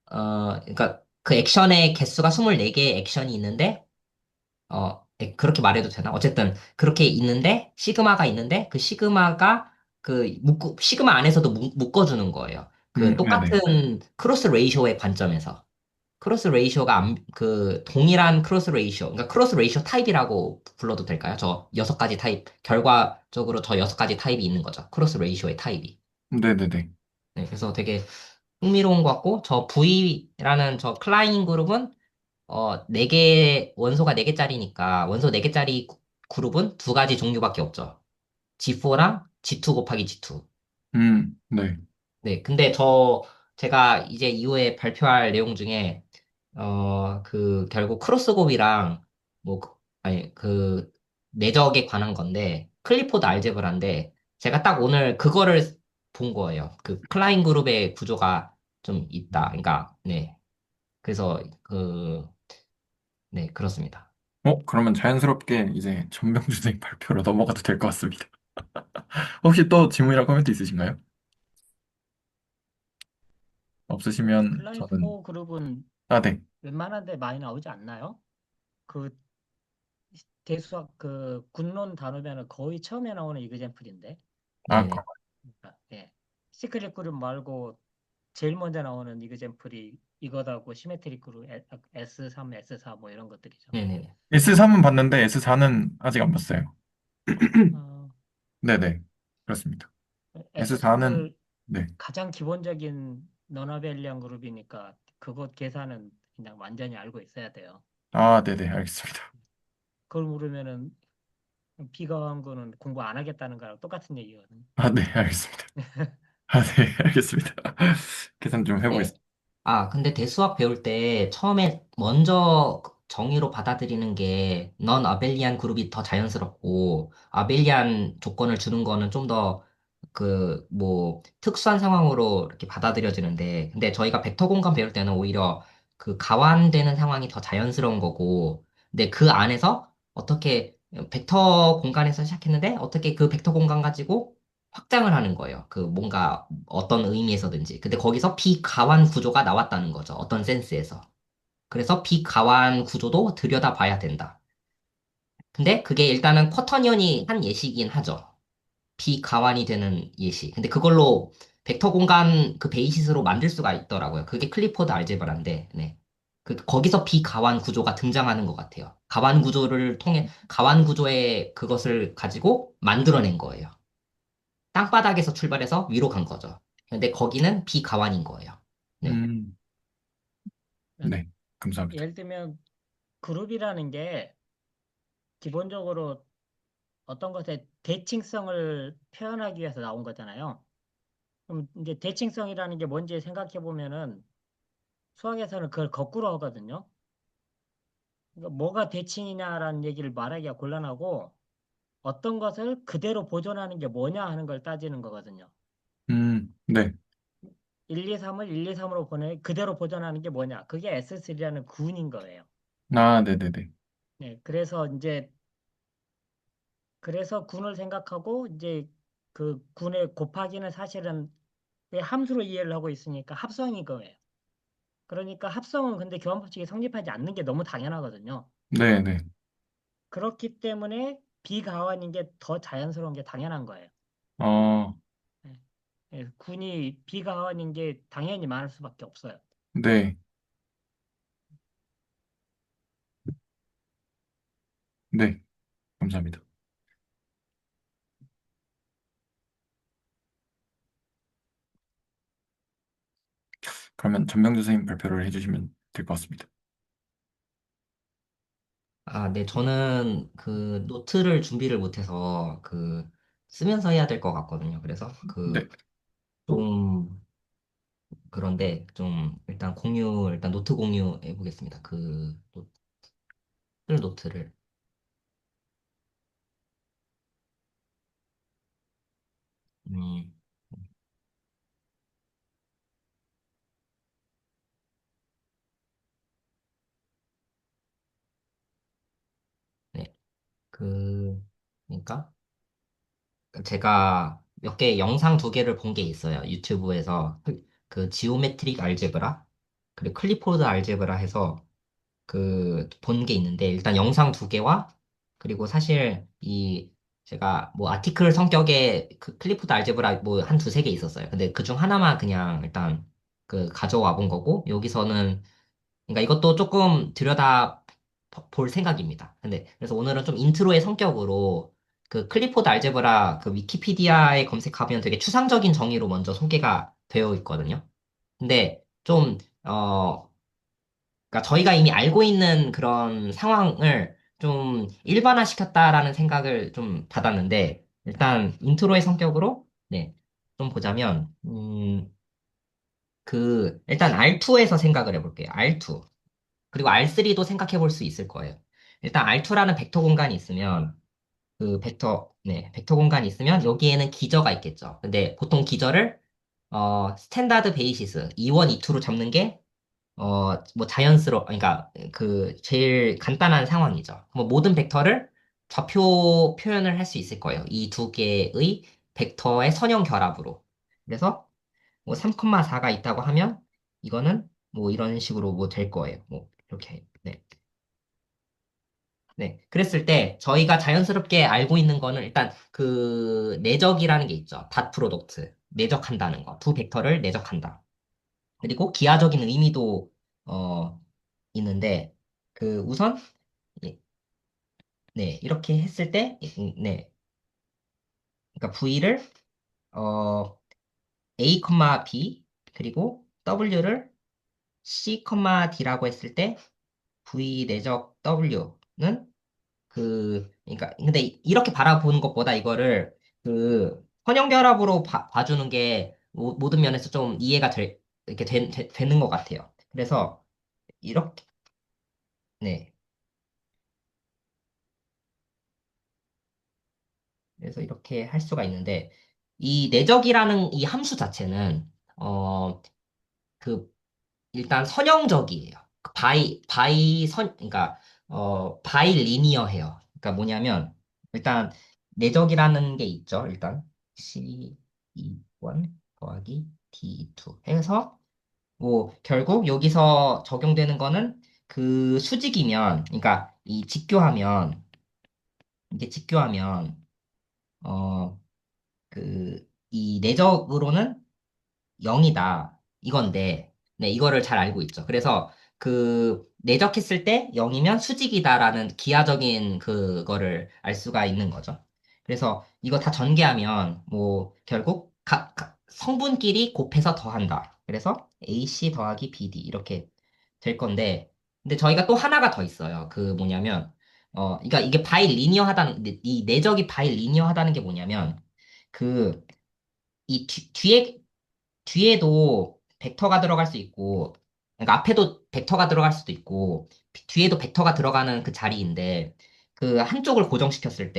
그러니까 그 액션의 개수가 24개의 액션이 있는데, 그렇게 말해도 되나? 어쨌든, 그렇게 있는데, 시그마가 있는데, 그 시그마가 시그마 안에서도 묶어주는 거예요. 그 네네. 똑같은 크로스 레이쇼의 관점에서. 크로스 레이쇼가 동일한 크로스 레이쇼, 그러니까 크로스 레이쇼 타입이라고 불러도 될까요? 저 6가지 타입, 결과적으로 저 6가지 타입이 있는 거죠. 크로스 레이쇼의 타입이. 네네네. 네, 그래서 되게 흥미로운 것 같고, 저 V라는 저 클라이밍 그룹은, 4개, 원소가 4개짜리니까, 원소 4개짜리 그룹은 2가지 종류밖에 없죠. G4랑 G2 곱하기 G2. 네. 네, 근데 제가 이제 이후에 발표할 내용 중에, 결국 크로스곱이랑, 아니, 내적에 관한 건데, 클리포드 알제브라인데, 제가 딱 오늘 그거를 본 거예요. 그 클라인 그룹의 구조가 좀 있다. 그러니까, 네. 그래서, 네, 그렇습니다. 그러면 자연스럽게 이제 전병주 선생님 발표로 넘어가도 될 것 같습니다. 혹시 또 질문이나 코멘트 있으신가요? 없으시면 클라이프 저는, 호 그룹은 아, 네. 웬만한 데 많이 나오지 않나요? 그 대수학 그 군론 다루면은 거의 처음에 나오는 이그젠플인데. 아, 네네. 그러니까, 예. 시크릿 그룹 말고 제일 먼저 나오는 이그젠플이 이거다고 시메트릭 그룹 S3, S4 뭐 이런 것들이죠. 네네네. S3은 봤는데 S4는 아직 안 봤어요. 어, 네네. 그렇습니다. S4는, S3를 네. 가장 기본적인 너나벨리안 그룹이니까 그것 계산은 그냥 완전히 알고 있어야 돼요. 아, 네네. 알겠습니다. 그걸 모르면은 비가 온 거는 공부 안 하겠다는 거랑 똑같은 얘기거든. 아, 네. 알겠습니다. 아, 네. 알겠습니다. 계산 좀 네. 해보겠습니다. 근데 대수학 배울 때 처음에 먼저 정의로 받아들이는 게 넌 아벨리안 그룹이 더 자연스럽고 아벨리안 조건을 주는 거는 좀 더 특수한 상황으로 이렇게 받아들여지는데 근데 저희가 벡터 공간 배울 때는 오히려 그 가완되는 상황이 더 자연스러운 거고 근데 그 안에서 어떻게 벡터 공간에서 시작했는데 어떻게 그 벡터 공간 가지고 확장을 하는 거예요. 그 뭔가 어떤 의미에서든지. 근데 거기서 비가완 구조가 나왔다는 거죠. 어떤 센스에서. 그래서 비가완 구조도 들여다봐야 된다. 근데 그게 일단은 쿼터니언이 한 예시긴 하죠. 비가완이 되는 예시. 근데 그걸로 벡터 공간 그 베이시스로 만들 수가 있더라고요. 그게 클리포드 알제브라인데, 네. 거기서 비가완 구조가 등장하는 것 같아요. 가완 구조의 그것을 가지고 만들어낸 거예요. 땅바닥에서 출발해서 위로 간 거죠. 근데 거기는 비가완인 거예요. 네. 음, 그러니까 네. 감사합니다. 예를 들면 그룹이라는 게 기본적으로 어떤 것의 대칭성을 표현하기 위해서 나온 거잖아요. 그럼 이제 대칭성이라는 게 뭔지 생각해 보면은 수학에서는 그걸 거꾸로 하거든요. 그러니까 뭐가 대칭이냐라는 얘기를 말하기가 곤란하고 어떤 것을 그대로 보존하는 게 뭐냐 하는 걸 따지는 거거든요. 네. 1, 2, 3을 1, 2, 3으로 그대로 보존하는 게 뭐냐? 그게 S3라는 구은인 거예요. 아, 네네네. 네, 그래서 군을 생각하고 이제 그 군의 곱하기는 사실은 왜 함수로 이해를 하고 있으니까 합성인 거예요. 그러니까 합성은 근데 교환법칙이 성립하지 않는 게 너무 당연하거든요. 네네. 그렇기 때문에 비가완인 게 더 자연스러운 게 당연한 거예요. 어, 네. 네, 군이 비가완인 게 당연히 많을 수밖에 없어요. 네. 네. 감사합니다. 그러면 전병주 선생님 발표를 해주시면 될 것 같습니다. 네. 저는 노트를 준비를 못해서 쓰면서 해야 될 것 같거든요. 그래서 네. 좀, 그런데 좀 일단 노트 공유해 보겠습니다. 노트를. 음, 그러니까 제가 몇 개 영상 두 개를 본 게 있어요. 유튜브에서 그 지오메트릭 알제브라 그리고 클리포드 알제브라 해서 그 본 게 있는데 일단 영상 두 개와 그리고 사실 이 제가 뭐 아티클 성격의 그 클리포드 알제브라 뭐 한 두세 개 있었어요. 근데 그중 하나만 그냥 일단 그 가져와 본 거고 여기서는 그러니까 이것도 조금 들여다 볼 생각입니다. 근데 그래서 오늘은 좀 인트로의 성격으로 그 클리포드 알제브라 그 위키피디아에 검색하면 되게 추상적인 정의로 먼저 소개가 되어 있거든요. 근데 좀 그러니까 저희가 이미 알고 있는 그런 상황을 좀 일반화시켰다라는 생각을 좀 받았는데 일단 인트로의 성격으로 네, 좀 보자면 일단 R2에서 생각을 해볼게요. R2. 그리고 R3도 생각해 볼 수 있을 거예요. 일단 R2라는 벡터 공간이 있으면 벡터 공간이 있으면 여기에는 기저가 있겠죠. 근데 보통 기저를 스탠다드 베이시스 2원, 2투로 잡는 게 뭐 그러니까 제일 간단한 상황이죠. 뭐 모든 벡터를 좌표 표현을 할 수 있을 거예요. 이 두 개의 벡터의 선형 결합으로. 그래서 뭐 3,4가 있다고 하면 이거는 뭐 이런 식으로 뭐 될 거예요. 뭐 이렇게. 네. 네. 그랬을 때 저희가 자연스럽게 알고 있는 거는 일단 그 내적이라는 게 있죠. 닷 프로덕트. 내적한다는 거. 두 벡터를 내적한다. 그리고 기하적인 의미도 어 있는데 우선 예, 네. 이렇게 했을 때 네. 그러니까 V를 어 A, B 그리고 W를 C, D라고 했을 때 V 내적 W는 그러니까, 근데 이렇게 바라보는 것보다 이거를 선형결합으로 봐주는 게 모든 면에서 좀 이해가 이렇게 되는 것 같아요. 그래서, 이렇게, 네. 그래서 이렇게 할 수가 있는데, 이 내적이라는 이 함수 자체는, 그, 일단 선형적이에요. 그러니까, 바이 리니어해요. 그러니까 뭐냐면, 일단, 내적이라는 게 있죠. 일단, C21 더하기 D2 해서, 뭐, 결국 여기서 적용되는 거는 그 수직이면, 그러니까 이게 직교하면, 어, 이 내적으로는 0이다. 이건데, 네, 이거를 잘 알고 있죠. 그래서 내적했을 때 0이면 수직이다라는 기하적인 그거를 알 수가 있는 거죠. 그래서 이거 다 전개하면 뭐 결국 각 성분끼리 곱해서 더한다. 그래서 AC 더하기 BD 이렇게 될 건데, 근데 저희가 또 하나가 더 있어요. 뭐냐면, 그러니까 이게 이 내적이 바이리니어하다는 게 뭐냐면, 그, 뒤에도 벡터가 들어갈 수 있고, 그러니까 앞에도 벡터가 들어갈 수도 있고, 뒤에도 벡터가 들어가는 그 자리인데, 이 한쪽을 고정시켰을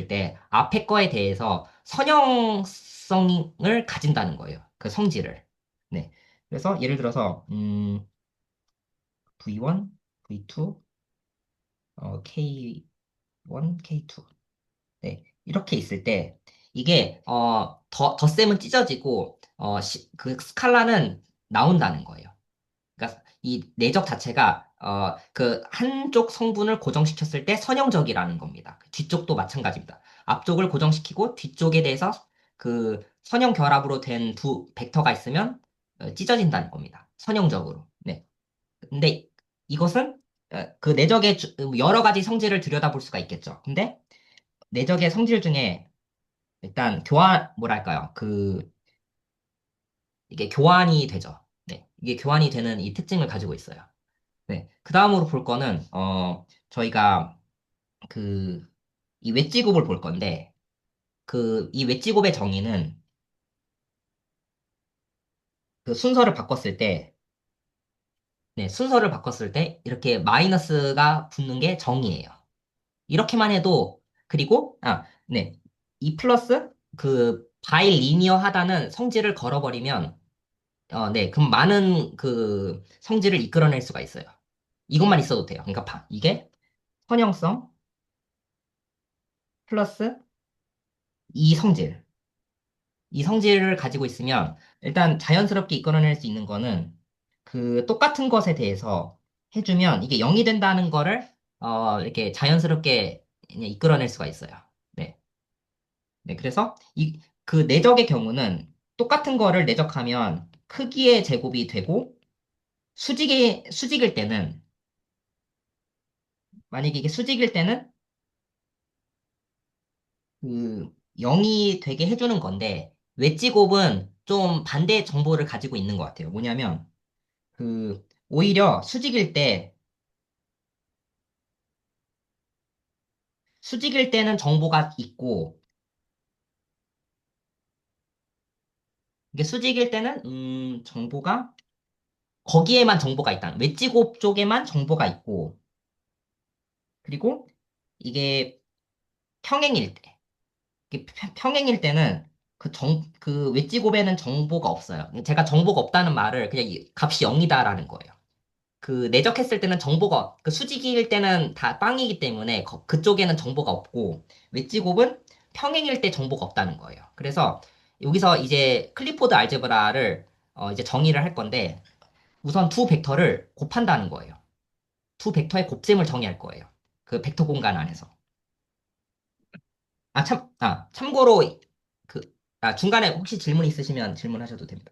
때, 앞에 거에 대해서 선형성을 가진다는 거예요. 그 성질을. 네. 그래서 예를 들어서, V1, V2, K1, K2. 네, 이렇게 있을 때 이게 덧셈은 찢어지고 그 스칼라는 나온다는 거예요. 그러니까 이 내적 자체가 그 한쪽 성분을 고정시켰을 때 선형적이라는 겁니다. 뒤쪽도 마찬가지입니다. 앞쪽을 고정시키고 뒤쪽에 대해서 그 선형 결합으로 된 두 벡터가 있으면 찢어진다는 겁니다. 선형적으로. 네. 근데 이것은 그 내적의 여러 가지 성질을 들여다볼 수가 있겠죠. 근데 내적의 성질 중에 일단 뭐랄까요. 이게 교환이 되죠. 네. 이게 교환이 되는 이 특징을 가지고 있어요. 네. 그 다음으로 볼 거는, 저희가 그, 이 웨지곱을 볼 건데, 이 웨지곱의 정의는 그 순서를 바꿨을 때, 네, 순서를 바꿨을 때 이렇게 마이너스가 붙는 게 정의예요. 이렇게만 해도, 그리고, 네. 이 플러스 바이리니어하다는 성질을 걸어버리면 네. 그럼 많은 성질을 이끌어낼 수가 있어요. 이것만 있어도 돼요. 그러니까 이게 선형성, 플러스 이 성질. 이 성질을 가지고 있으면 일단 자연스럽게 이끌어낼 수 있는 거는 그 똑같은 것에 대해서 해주면 이게 0이 된다는 거를 이렇게 자연스럽게 그냥 이끌어낼 수가 있어요. 네. 네. 그래서 그 내적의 경우는 똑같은 거를 내적하면 크기의 제곱이 되고 수직일 때는 만약에 이게 수직일 때는 그 0이 되게 해주는 건데 웨지곱은 좀 반대의 정보를 가지고 있는 것 같아요. 뭐냐면 오히려 수직일 때는 정보가 있고, 이게 수직일 때는, 거기에만 정보가 있다. 웨지곱 쪽에만 정보가 있고, 그리고 이게 평행일 때, 평행일 때는 그 웨지곱에는 정보가 없어요. 제가 정보가 없다는 말을 그냥 값이 0이다라는 거예요. 그 내적했을 때는 그 수직일 때는 다 빵이기 때문에 그쪽에는 정보가 없고 웨지곱은 평행일 때 정보가 없다는 거예요. 그래서 여기서 이제 클리포드 알제브라를 이제 정의를 할 건데 우선 두 벡터를 곱한다는 거예요. 두 벡터의 곱셈을 정의할 거예요. 그 벡터 공간 안에서. 참고로 그 중간에 혹시 질문 있으시면 질문하셔도 됩니다.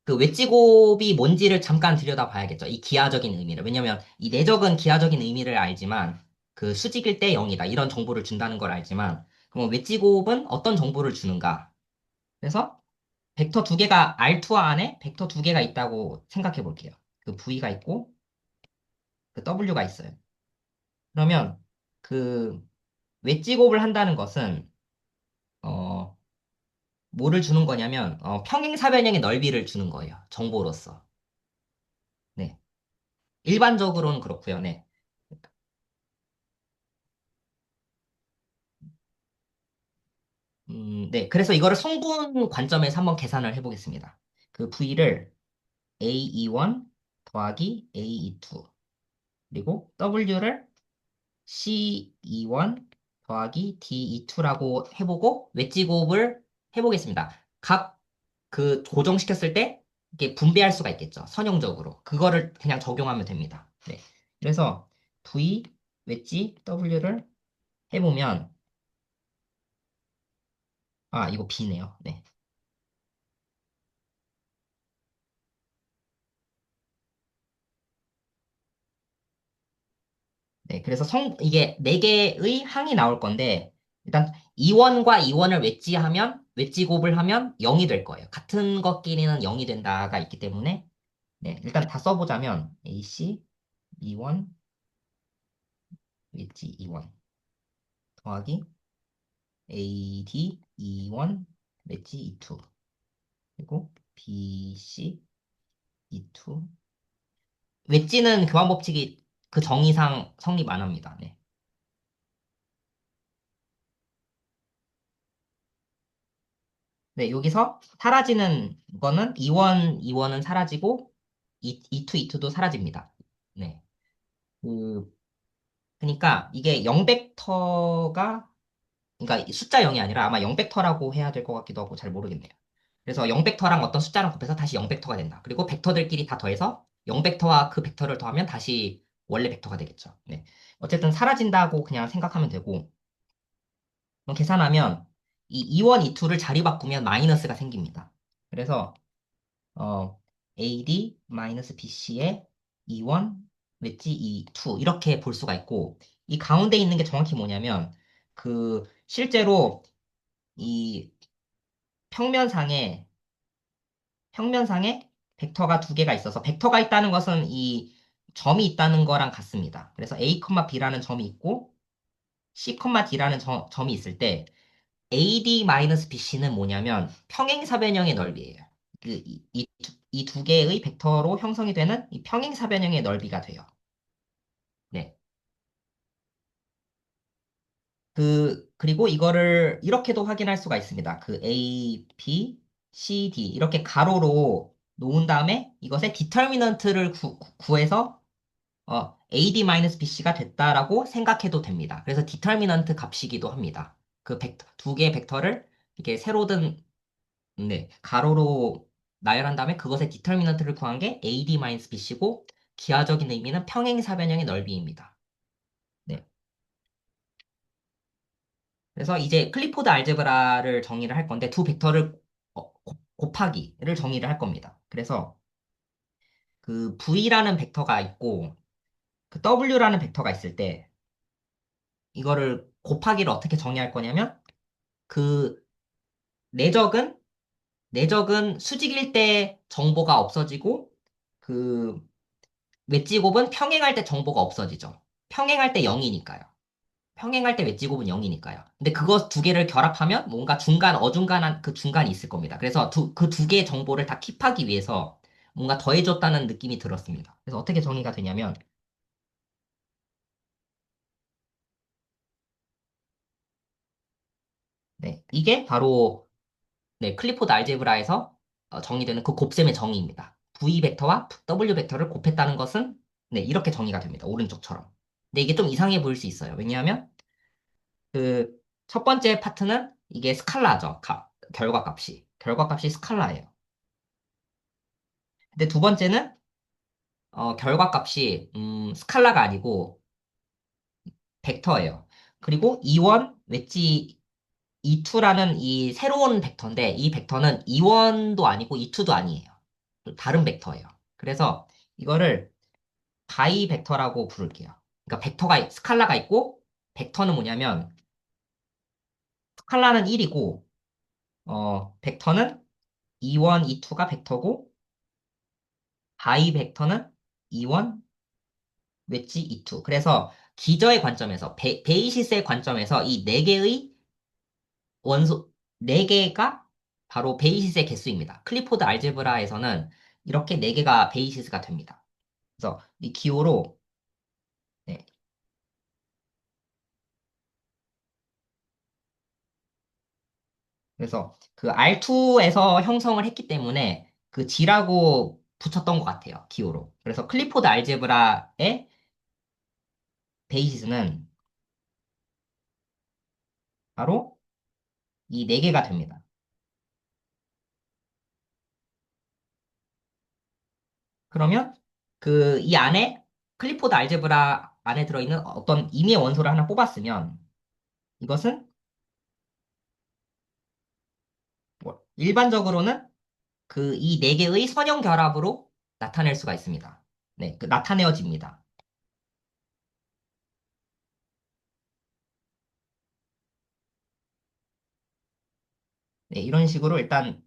그 웨지곱이 뭔지를 잠깐 들여다봐야겠죠. 이 기하적인 의미를. 왜냐면 이 내적은 기하적인 의미를 알지만 그 수직일 때 0이다. 이런 정보를 준다는 걸 알지만 그럼 웨지곱은 어떤 정보를 주는가? 그래서 벡터 두 개가 R2 안에 벡터 두 개가 있다고 생각해 볼게요. 그 V가 있고 그 W가 있어요. 그러면 그 웨지곱을 한다는 것은 어 뭐를 주는 거냐면 평행사변형의 넓이를 주는 거예요. 정보로서. 네. 일반적으로는 그렇고요. 네. 네. 그래서 이거를 성분 관점에서 한번 계산을 해보겠습니다. 그 V를 A21 더하기 A22 그리고 W를 C21 더하기 D22라고 해보고 웨지곱을 해보겠습니다. 각 그 고정시켰을 때 이게 분배할 수가 있겠죠. 선형적으로. 그거를 그냥 적용하면 됩니다. 네. 그래서 V 웨지 W를 해보면 이거 B네요. 네. 네, 그래서 이게 네 개의 항이 나올 건데, 일단 2원과 2원을 웨지곱을 하면 0이 될 거예요. 같은 것끼리는 0이 된다가 있기 때문에, 네, 일단 다 써보자면, AC 2원, 웨지 2원, 더하기 AD 2원, 웨지 2, 그리고 BC 2. 웨지는 교환 법칙이 그 정의상 성립 안 합니다. 네. 네, 여기서 사라지는 거는 2원은 사라지고 2도 사라집니다. 네. 그, 그러니까 이게 0벡터가 그러니까 이 숫자 0이 아니라 아마 0벡터라고 해야 될 것 같기도 하고 잘 모르겠네요. 그래서 0벡터랑 어떤 숫자랑 곱해서 다시 0벡터가 된다. 그리고 벡터들끼리 다 더해서 0벡터와 그 벡터를 더하면 다시 원래 벡터가 되겠죠. 네. 어쨌든 사라진다고 그냥 생각하면 되고 그럼 계산하면 이 2원, 2를 자리 바꾸면 마이너스가 생깁니다. 그래서 AD-BC의 2원, 웨지 2, 이렇게 볼 수가 있고, 이 가운데 있는 게 정확히 뭐냐면, 실제로 이 평면상에, 평면상에 벡터가 두 개가 있어서, 벡터가 있다는 것은 이 점이 있다는 거랑 같습니다. 그래서 A, B라는 점이 있고, C, D라는 점이 있을 때, AD-BC는 뭐냐면 평행사변형의 넓이에요. 이 두 개의 벡터로 형성이 되는 이 평행사변형의 넓이가 돼요. 네. 그리고 이거를 이렇게도 확인할 수가 있습니다. 그 A, B, C, D 이렇게 가로로 놓은 다음에 이것의 디터미넌트를 구해서 AD-BC가 됐다라고 생각해도 됩니다. 그래서 디터미넌트 값이기도 합니다. 그 두 개의 벡터를 이렇게 세로 든 네, 가로로 나열한 다음에 그것의 디터미넌트를 구한 게 AD-BC고 기하적인 의미는 평행사변형의 넓이입니다. 네. 그래서 이제 클리포드 알제브라를 정의를 할 건데 두 벡터를 곱하기를 정의를 할 겁니다. 그래서 그 V라는 벡터가 있고 그 W라는 벡터가 있을 때 이거를 곱하기를 어떻게 정의할 거냐면 그 내적은 수직일 때 정보가 없어지고 그 웨지곱은 평행할 때 정보가 없어지죠. 평행할 때 0이니까요. 평행할 때 웨지곱은 0이니까요. 근데 그거 두 개를 결합하면 뭔가 어중간한 그 중간이 있을 겁니다. 그래서 그 두 개의 정보를 다 킵하기 위해서 뭔가 더해줬다는 느낌이 들었습니다. 그래서 어떻게 정의가 되냐면, 네, 이게 바로, 네, 클리포드 알제브라에서 정의되는 그 곱셈의 정의입니다. V 벡터와 W 벡터를 곱했다는 것은, 네, 이렇게 정의가 됩니다. 오른쪽처럼. 근데 이게 좀 이상해 보일 수 있어요. 왜냐하면, 그, 첫 번째 파트는 이게 스칼라죠. 결과값이. 결과값이 스칼라예요. 근데 두 번째는 결과값이 스칼라가 아니고 벡터예요. 그리고 E1 웨지 E2라는 이 새로운 벡터인데 이 벡터는 E1도 아니고 E2도 아니에요. 다른 벡터예요. 그래서 이거를 바이 벡터라고 부를게요. 그러니까 스칼라가 있고 벡터는 뭐냐면 스칼라는 1이고 벡터는 E1, E2가 벡터고 바이 벡터는 E1 웨지 E2. 그래서 기저의 관점에서, 베이시스의 관점에서 이 네 개의 네 개가 바로 베이시스의 개수입니다. 클리포드 알제브라에서는 이렇게 네 개가 베이시스가 됩니다. 그래서 이 기호로, 네, 그래서 그 R2에서 형성을 했기 때문에 그 G라고 붙였던 것 같아요. 기호로. 그래서 클리포드 알제브라의 베이시스는 바로 이 네 개가 됩니다. 그러면 이 안에 클리포드 알제브라 안에 들어있는 어떤 임의의 원소를 하나 뽑았으면 이것은 일반적으로는 이 네 개의 선형 결합으로 나타낼 수가 있습니다. 네, 나타내어집니다. 네, 이런 식으로 일단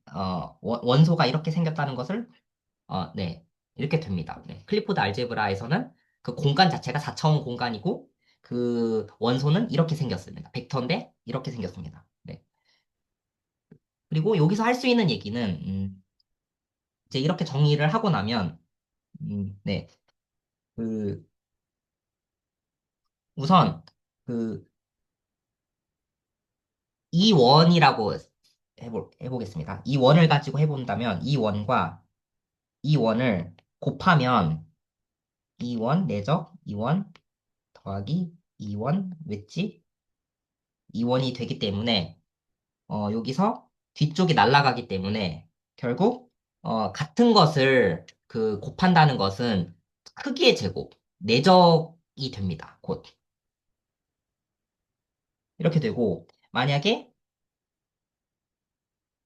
원소가 이렇게 생겼다는 것을 네, 이렇게 됩니다. 네, 클리포드 알제브라에서는 그 공간 자체가 4차원 공간이고 그 원소는 이렇게 생겼습니다. 벡터인데 이렇게 생겼습니다. 네. 그리고 여기서 할 수 있는 얘기는 이제 이렇게 정의를 하고 나면 네, 그 우선 그 이 원이라고 해보겠습니다. 이 원을 가지고 해본다면 이 원과 이 원을 곱하면 이 원 내적 이 원 더하기 이 원 웨지 이 원이 되기 때문에 여기서 뒤쪽이 날아가기 때문에 결국 같은 것을 곱한다는 것은 크기의 제곱 내적이 됩니다. 곧 이렇게 되고 만약에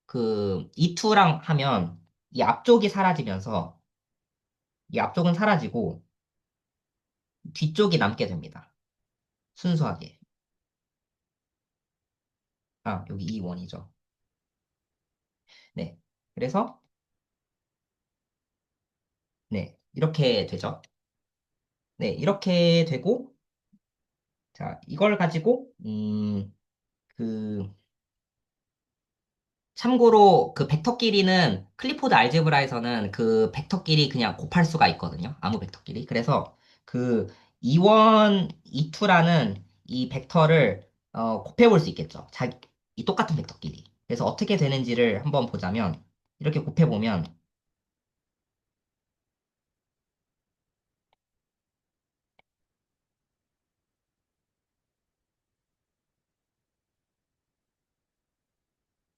E2랑 하면 이 앞쪽이 사라지면서 이 앞쪽은 사라지고 뒤쪽이 남게 됩니다. 순수하게. 아, 여기 E1이죠. 네. 그래서, 네. 이렇게 되죠. 네. 이렇게 되고, 자, 이걸 가지고, 그, 참고로 그 벡터끼리는 클리포드 알제브라에서는 그 벡터끼리 그냥 곱할 수가 있거든요. 아무 벡터끼리. 그래서 E1, E2라는 이 벡터를 곱해볼 수 있겠죠. 이 똑같은 벡터끼리. 그래서 어떻게 되는지를 한번 보자면 이렇게 곱해보면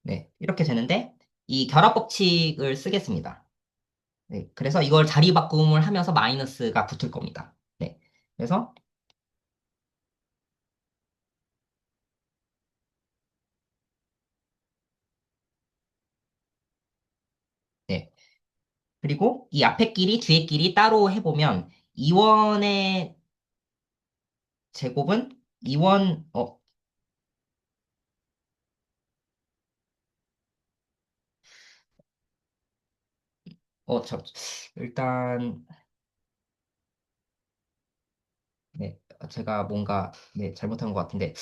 네, 이렇게 되는데 이 결합 법칙을 쓰겠습니다. 네, 그래서 이걸 자리 바꿈을 하면서 마이너스가 붙을 겁니다. 네, 그래서 네, 그리고 이 앞에 끼리 뒤에 끼리 따로 해보면 2원의 제곱은 2원 저 일단 네, 제가 뭔가 네, 잘못한 것 같은데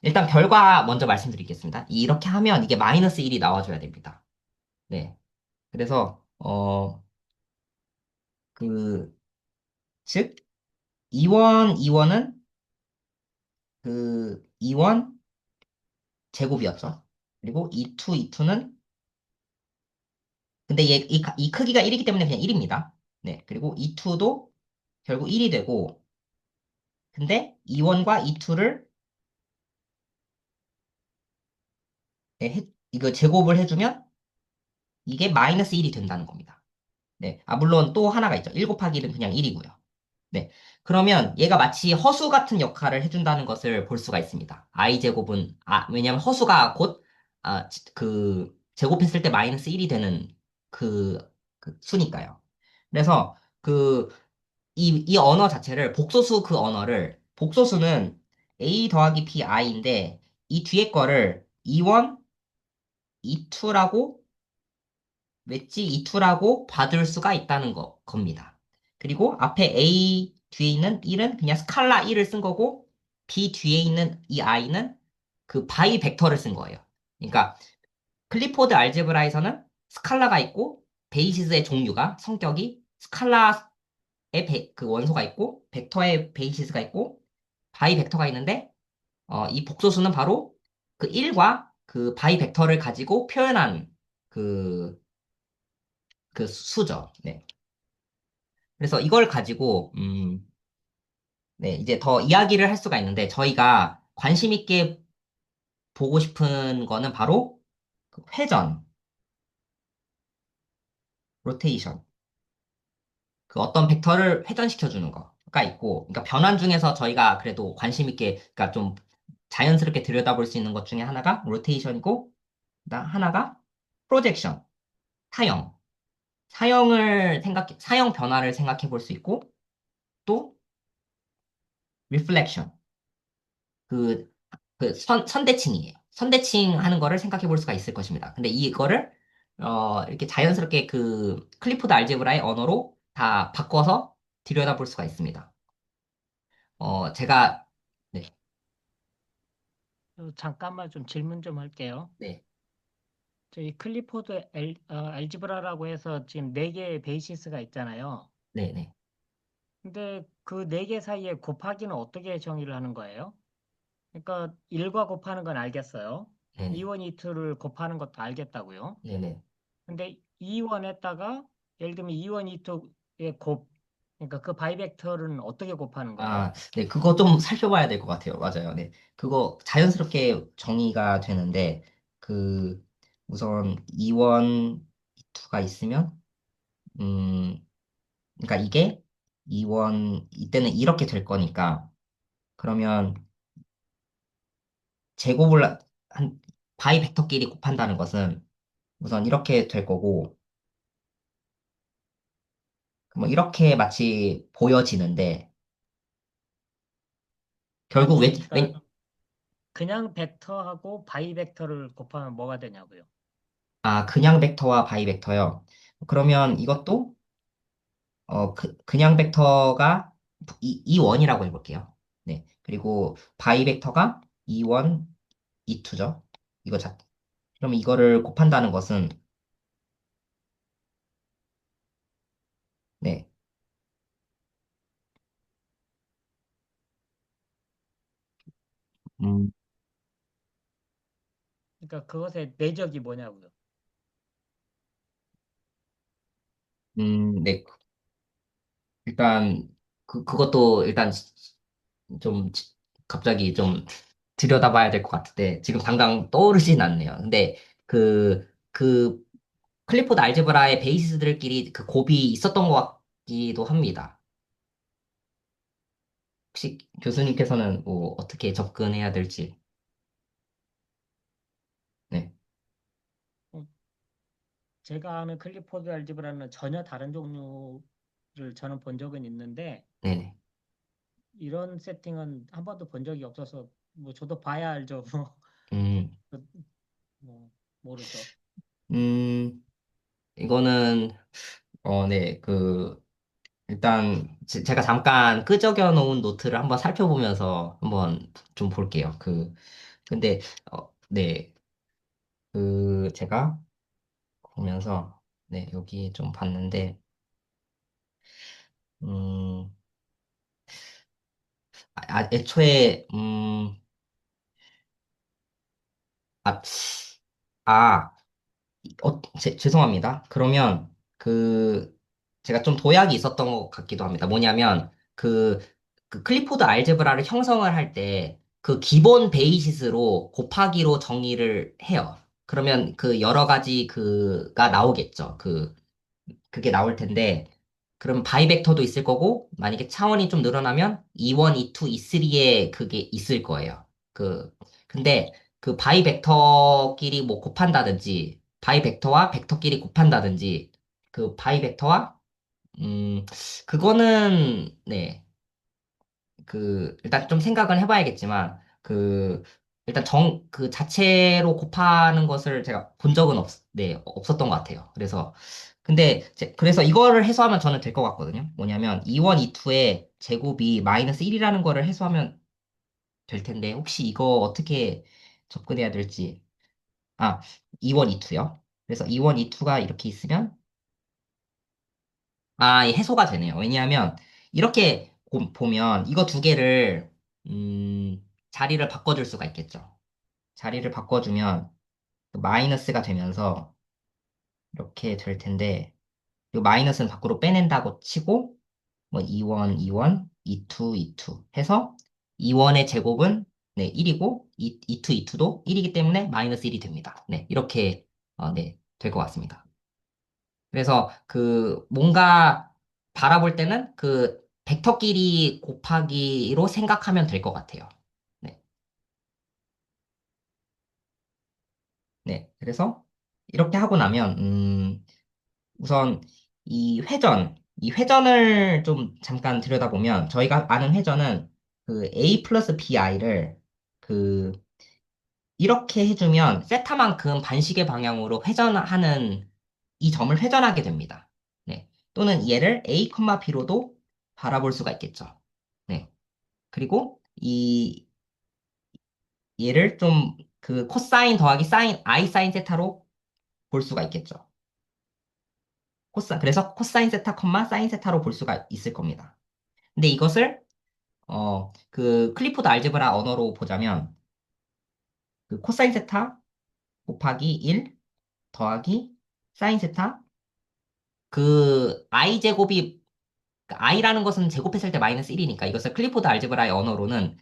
일단 결과 먼저 말씀드리겠습니다. 이렇게 하면 이게 마이너스 1이 나와줘야 됩니다. 네, 그래서 그 즉 2원은 그 2원 제곱이었죠. 그리고 2투는 근데 이 크기가 1이기 때문에 그냥 1입니다. 네, 그리고 2투도 결국 1이 되고 근데 2원과 2투를 이거 제곱을 해주면 이게 마이너스 1이 된다는 겁니다. 네, 물론 또 하나가 있죠. 1 곱하기 1은 그냥 1이고요. 네, 그러면 얘가 마치 허수 같은 역할을 해준다는 것을 볼 수가 있습니다. i제곱은, 왜냐면 허수가 곧, 제곱했을 때 마이너스 1이 되는 그, 그 수니까요. 그래서 이 언어 자체를, 복소수 언어를, 복소수는 a 더하기 bi인데, 이 뒤에 거를 2원, 2투라고 웨지 2투라고 받을 수가 있다는 겁니다. 그리고 앞에 A 뒤에 있는 1은 그냥 스칼라 1을 쓴 거고 B 뒤에 있는 이 i는 그 바이 벡터를 쓴 거예요. 그러니까 클리포드 알제브라에서는 스칼라가 있고 베이시스의 종류가 성격이 스칼라의 그 원소가 있고 벡터의 베이시스가 있고 바이 벡터가 있는데 이 복소수는 바로 그 1과 그 바이 벡터를 가지고 표현한 그 그 수죠. 네. 그래서 이걸 가지고, 네, 이제 더 이야기를 할 수가 있는데, 저희가 관심 있게 보고 싶은 거는 바로 그 회전, 로테이션. 그 어떤 벡터를 회전시켜주는 거가 있고, 그러니까 변환 중에서 저희가 그래도 관심 있게, 그러니까 좀 자연스럽게 들여다볼 수 있는 것 중에 하나가 로테이션이고, 그다음 하나가 프로젝션, 사형. 사형 변화를 생각해 볼 수 있고, 또 리플렉션. 그, 선대칭이에요. 선대칭 하는 거를 생각해 볼 수가 있을 것입니다. 근데 이거를, 이렇게 자연스럽게 그 클리포드 알제브라의 언어로 다 바꿔서 들여다 볼 수가 있습니다. 제가, 네, 잠깐만 좀 질문 좀 할게요. 네, 저희 클리포드 알지브라라고 해서 지금 네 개의 베이시스가 있잖아요. 네, 네, 근데 그 네 개 사이에 곱하기는 어떻게 정의를 하는 거예요? 그러니까 1과 곱하는 건 알겠어요. 네, 네, 2원, 2투를 곱하는 것도 알겠다고요. 네, 네. 근데 2원에다가 예를 들면 2원, 2투의 그러니까 그 바이벡터는 어떻게 곱하는 거예요? 네, 그거 좀 살펴봐야 될 것 같아요. 맞아요. 네. 그거 자연스럽게 정의가 되는데, 그, 우선 2원, 2투가 있으면, 음, 그러니까 이게 2원, 이때는 이렇게 될 거니까, 그러면 제곱을 한, 바이 벡터끼리 곱한다는 것은 우선 이렇게 될 거고, 뭐 이렇게 마치 보여지는데, 결국 그러니까 그냥 벡터하고 바이벡터를 곱하면 뭐가 되냐고요. 그냥 벡터와 바이 벡터요. 그러면 이것도, 그냥 벡터가 이 원이라고 해볼게요. 네. 그리고 바이 벡터가 2원, 2투죠. 그러면 이거를 곱한다는 것은, 네. 음, 그러니까 그것의 내적이 뭐냐고요. 네. 일단, 그것도 일단 좀, 갑자기 좀, 들여다봐야 될 것 같은데 지금 당장 떠오르진 않네요. 근데 그 클리포드 알제브라의 베이시스들끼리 그 곱이 있었던 것 같기도 합니다. 혹시 교수님께서는 뭐 어떻게 접근해야 될지. 네, 어, 제가 아는 클리포드 알지브라는 전혀 다른 종류를 저는 본 적은 있는데 네네. 이런 세팅은 한 번도 본 적이 없어서 뭐 저도 봐야 알죠. 뭐, 음, 그, 뭐 모르죠. 음, 이거는 네, 일단 제가 잠깐 끄적여 놓은 노트를 한번 살펴보면서 한번 좀 볼게요. 근데 네, 제가 보면서 네, 여기 좀 봤는데 음, 애초에 아, 아, 죄송합니다. 그러면 제가 좀 도약이 있었던 것 같기도 합니다. 뭐냐면 그 클리포드 알제브라를 형성을 할 때 그 기본 베이시스로 곱하기로 정의를 해요. 그러면 그 여러 가지 그가 나오겠죠. 그게 나올 텐데, 그럼 바이벡터도 있을 거고, 만약에 차원이 좀 늘어나면 E1, E2, E3에 그게 있을 거예요. 근데 그 바이벡터끼리 뭐 곱한다든지, 바이벡터와 벡터끼리 곱한다든지, 그 바이벡터와, 음, 그거는, 네, 일단 좀 생각은 해봐야겠지만, 일단 그 자체로 곱하는 것을 제가 본 적은 네, 없었던 것 같아요. 그래서 이거를 해소하면 저는 될 것 같거든요. 뭐냐면, 2원, 2투의 제곱이 마이너스 1이라는 거를 해소하면 될 텐데, 혹시 이거 어떻게 접근해야 될지. 아, 2원, 2투요. 그래서 2원, 2투가 이렇게 있으면, 이 해소가 되네요. 왜냐하면, 이렇게 보면, 이거 두 개를, 자리를 바꿔줄 수가 있겠죠. 자리를 바꿔주면, 마이너스가 되면서, 이렇게 될 텐데, 이 마이너스는 밖으로 빼낸다고 치고, 뭐, 2원, 2원, 2투, 2투 해서, 2원의 제곱은, 네, 1이고, 2투, 2투도 1이기 때문에 마이너스 1이 됩니다. 네, 이렇게, 네, 될 것 같습니다. 그래서 뭔가 바라볼 때는 벡터끼리 곱하기로 생각하면 될 것 같아요. 네. 네. 그래서 이렇게 하고 나면, 우선 이 회전을 좀 잠깐 들여다보면, 저희가 아는 회전은 A 플러스 BI를 이렇게 해주면 세타만큼 반시계 방향으로 회전하는 이 점을 회전하게 됩니다. 네. 또는 얘를 A, B로도 바라볼 수가 있겠죠. 네. 그리고 얘를 좀 코사인 더하기 사인, I 사인 세타로 볼 수가 있겠죠. 그래서 코사인 세타, 사인 세타로 볼 수가 있을 겁니다. 근데 이것을 클리포드 알제브라 언어로 보자면 코사인 세타 곱하기 1 더하기 사인 세타 I 제곱이 i라는 것은 제곱했을 때 마이너스 1이니까 이것을 클리포드 알제브라의 언어로는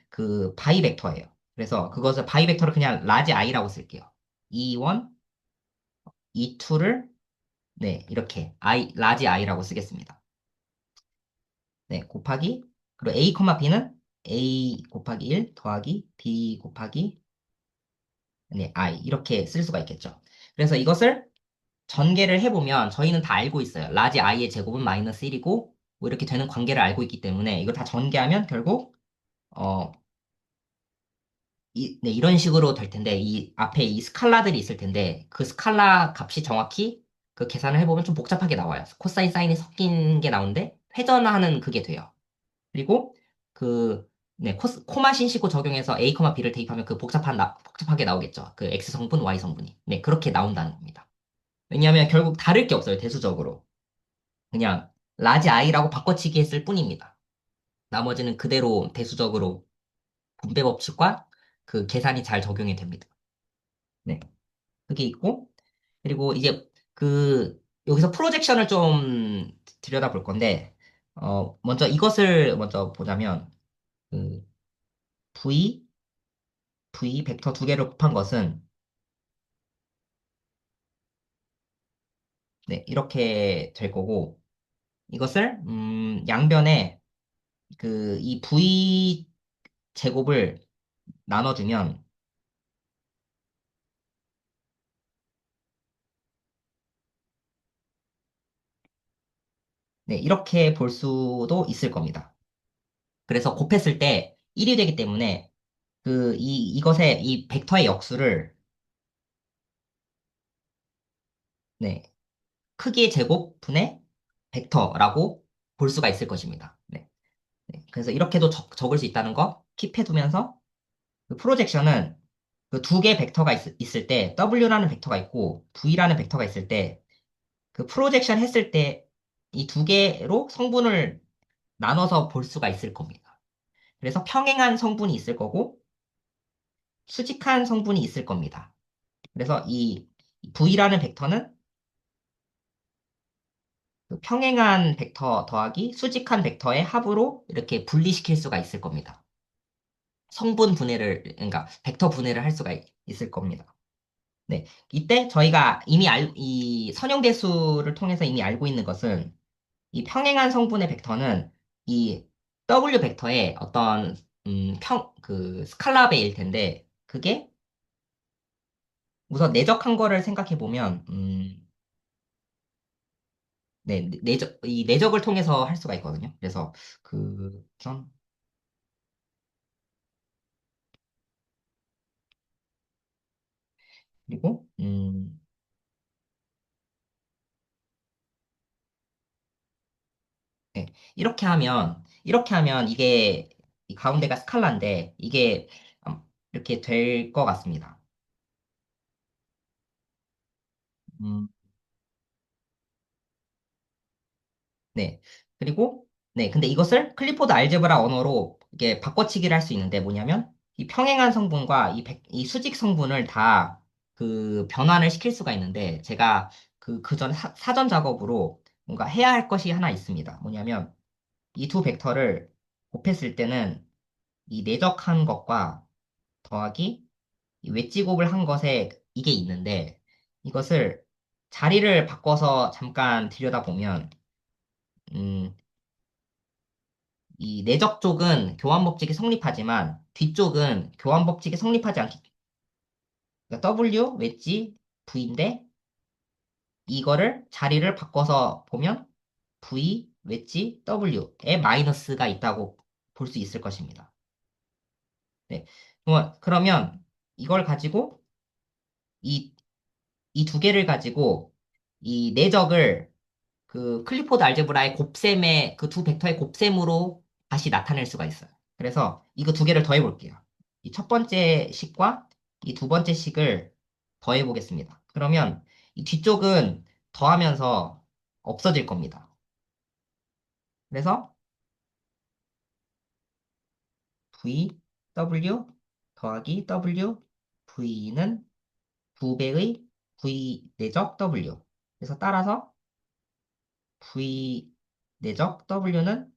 바이 벡터예요. 그래서 그것을 바이 벡터를 그냥 라지 i라고 쓸게요. E1, E2를 네, 이렇게 라지 i라고 쓰겠습니다. 네, 곱하기 그리고 a, b는 a 곱하기 1 더하기 b 곱하기 네, i 이렇게 쓸 수가 있겠죠. 그래서 이것을 전개를 해보면 저희는 다 알고 있어요. 라지 i의 제곱은 마이너스 1이고 뭐 이렇게 되는 관계를 알고 있기 때문에 이걸 다 전개하면 결국 어, 네, 이런 식으로 될 텐데, 이 앞에 이 스칼라들이 있을 텐데, 그 스칼라 값이 정확히 그 계산을 해보면 좀 복잡하게 나와요. 코사인, 사인이 섞인 게 나오는데, 회전하는 그게 돼요. 그리고 네, 코마 신시고 적용해서 A, B를 대입하면 복잡하게 나오겠죠. X 성분, Y 성분이. 네, 그렇게 나온다는 겁니다. 왜냐하면 결국 다를 게 없어요, 대수적으로. 그냥 라지 I라고 바꿔치기 했을 뿐입니다. 나머지는 그대로 대수적으로 분배 법칙과 계산이 잘 적용이 됩니다. 네. 그게 있고, 그리고 이제 여기서 프로젝션을 좀 들여다볼 건데, 먼저 이것을 먼저 보자면, V, V 벡터 두 개를 곱한 것은 네, 이렇게 될 거고 이것을 양변에 그 이 V 제곱을 나눠주면 네, 이렇게 볼 수도 있을 겁니다. 그래서 곱했을 때 1이 되기 때문에 이것의 이 벡터의 역수를 네, 크기의 제곱 분의 벡터라고 볼 수가 있을 것입니다. 네. 네. 그래서 이렇게도 적을 수 있다는 거 킵해두면서 그 프로젝션은 그 두 개 벡터가 있을 때 W라는 벡터가 있고 V라는 벡터가 있을 때 그 프로젝션 했을 때 이 두 개로 성분을 나눠서 볼 수가 있을 겁니다. 그래서 평행한 성분이 있을 거고 수직한 성분이 있을 겁니다. 그래서 이 V라는 벡터는 그 평행한 벡터 더하기 수직한 벡터의 합으로 이렇게 분리시킬 수가 있을 겁니다. 성분 분해를, 그러니까 벡터 분해를 할 수가 있을 겁니다. 네. 이때 저희가 이미 이 선형대수를 통해서 이미 알고 있는 것은 이 평행한 성분의 벡터는 이 W 벡터의 어떤, 스칼라 베일 텐데, 그게 우선 내적한 거를 생각해 보면, 네, 이 내적을 통해서 할 수가 있거든요. 그래서 우선 그리고 네, 이렇게 하면 이게 이 가운데가 스칼라인데 이게 이렇게 될 것 같습니다. 음, 네. 그리고 네, 근데 이것을 클리포드 알제브라 언어로 이게 바꿔치기를 할 수 있는데 뭐냐면 이 평행한 성분과 이 수직 성분을 다 그 변환을 시킬 수가 있는데 제가 그 전 사전 작업으로 뭔가 해야 할 것이 하나 있습니다. 뭐냐면 이 두 벡터를 곱했을 때는 이 내적한 것과 더하기 이 웨지곱을 한 것에 이게 있는데 이것을 자리를 바꿔서 잠깐 들여다보면 음, 이 내적 쪽은 교환 법칙이 성립하지만 뒤쪽은 교환 법칙이 성립하지 않기 그러니까 W 웨지 V인데 이거를 자리를 바꿔서 보면 V 웨지 W에 마이너스가 있다고 볼 수 있을 것입니다. 네. 그러면 이걸 가지고 이 이 두 개를 가지고 이 내적을 그 클리포드 알제브라의 곱셈의 그 두 벡터의 곱셈으로 다시 나타낼 수가 있어요. 그래서 이거 두 개를 더해 볼게요. 이 첫 번째 식과 이 두 번째 식을 더해 보겠습니다. 그러면 이 뒤쪽은 더하면서 없어질 겁니다. 그래서 V, W 더하기 W, V는 2배의 V 내적 W. 그래서 따라서 V 내적 W는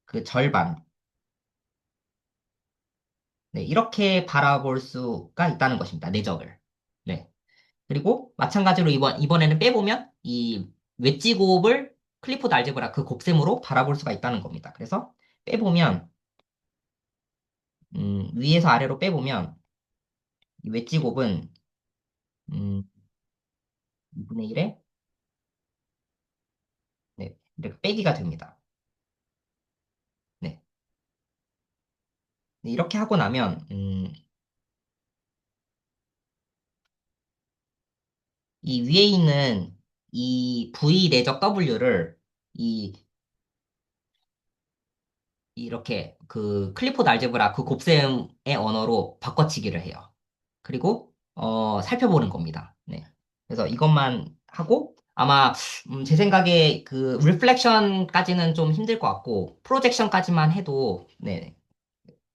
그 절반. 네, 이렇게 바라볼 수가 있다는 것입니다. 내적을. 네. 그리고 마찬가지로 이번에는 빼보면 이 웨지 곱을 클리포드 알제브라 그 곱셈으로 바라볼 수가 있다는 겁니다. 그래서 빼보면, 위에서 아래로 빼보면 이 웨지 곱은, 음, 2분의 1에 네, 이렇게 빼기가 됩니다. 네. 네, 이렇게 하고 나면, 이 위에 있는 이 V 내적 W를 이 이렇게 그 클리포드 알제브라 그 곱셈의 언어로 바꿔치기를 해요. 그리고 살펴보는 겁니다. 네. 그래서 이것만 하고 아마 제 생각에 그 리플렉션까지는 좀 힘들 것 같고 프로젝션까지만 해도 네,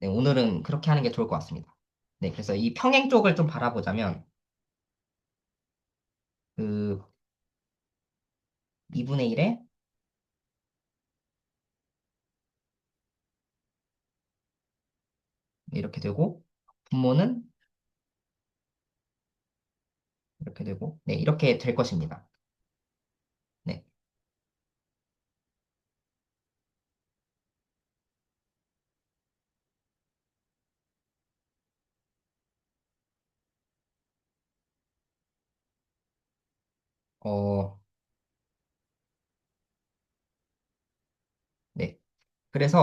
네, 오늘은 그렇게 하는 게 좋을 것 같습니다. 네, 그래서 이 평행 쪽을 좀 바라보자면 그 2분의 1에 이렇게 되고 분모는 이렇게 되고, 네, 이렇게 될 것입니다. 네, 어, 네. 그래서,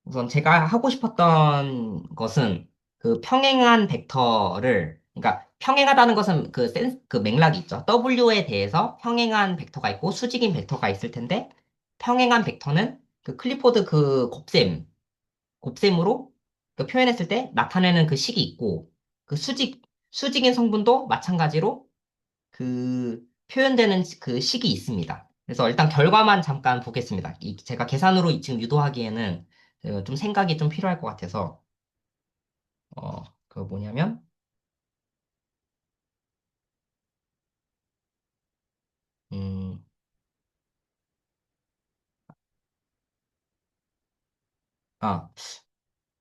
우선 제가 하고 싶었던 것은 그 평행한 벡터를, 그러니까 평행하다는 것은 그 맥락이 있죠. W에 대해서 평행한 벡터가 있고 수직인 벡터가 있을 텐데, 평행한 벡터는 그 클리포드 그 곱셈으로 그 표현했을 때 나타내는 그 식이 있고, 그 수직인 성분도 마찬가지로 그 표현되는 그 식이 있습니다. 그래서 일단 결과만 잠깐 보겠습니다. 제가 계산으로 지금 유도하기에는 좀 생각이 좀 필요할 것 같아서, 그거 뭐냐면, 음, 아,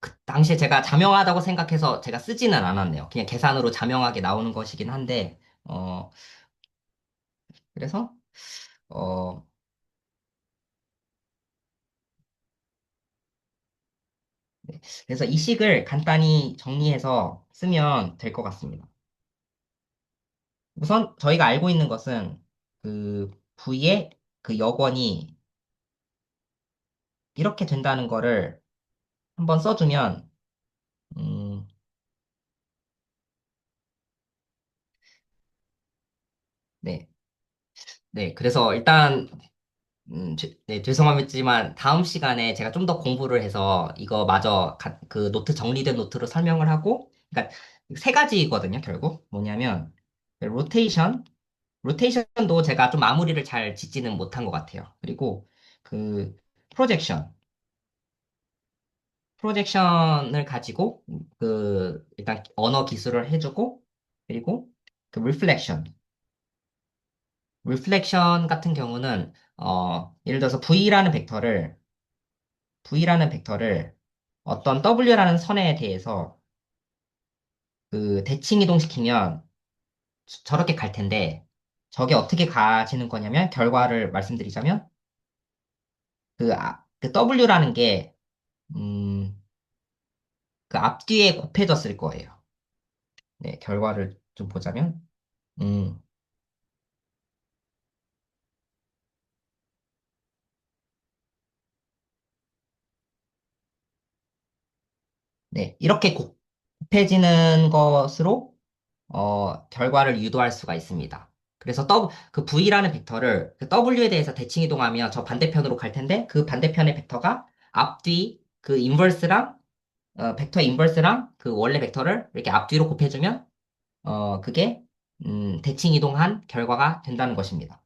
그 당시에 제가 자명하다고 생각해서 제가 쓰지는 않았네요. 그냥 계산으로 자명하게 나오는 것이긴 한데, 그래서, 어, 네. 그래서 이 식을 간단히 정리해서 쓰면 될 것 같습니다. 우선 저희가 알고 있는 것은 그 V의 그 역원이 이렇게 된다는 거를 한번 써주면, 음, 네. 네. 그래서 일단, 네, 죄송하지만 다음 시간에 제가 좀 더 공부를 해서 이거 마저 그 노트 정리된 노트로 설명을 하고, 그러니까 세 가지거든요, 결국. 뭐냐면, 로테이션, 로테이션도 제가 좀 마무리를 잘 짓지는 못한 것 같아요. 그리고 그 프로젝션, 프로젝션을 가지고 일단 언어 기술을 해주고, 그리고 그 리플렉션 같은 경우는 예를 들어서 V라는 벡터를 어떤 W라는 선에 대해서 그 대칭 이동시키면 저렇게 갈 텐데, 저게 어떻게 가지는 거냐면, 결과를 말씀드리자면 그 W라는 게 그 앞뒤에 곱해졌을 거예요. 네, 결과를 좀 보자면, 음, 네, 이렇게 곱해지는 것으로 결과를 유도할 수가 있습니다. 그래서 그 V라는 벡터를 그 W에 대해서 대칭 이동하면 저 반대편으로 갈 텐데, 그 반대편의 벡터가 앞뒤 그 인버스랑 벡터 인버스랑 그 원래 벡터를 이렇게 앞뒤로 곱해주면 그게 대칭 이동한 결과가 된다는 것입니다.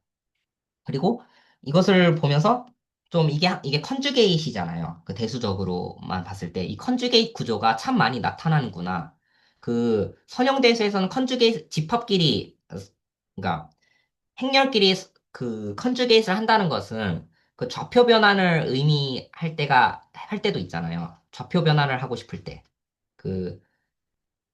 그리고 이것을 보면서 좀 이게 컨주게이트잖아요. 그 대수적으로만 봤을 때 이 컨주게이트 구조가 참 많이 나타나는구나. 그 선형대수에서는 컨주게이트 집합끼리 그러니까 행렬끼리 그 컨주게이트를 한다는 것은 그 좌표 변환을 의미할 할 때도 있잖아요. 좌표 변환을 하고 싶을 때. 그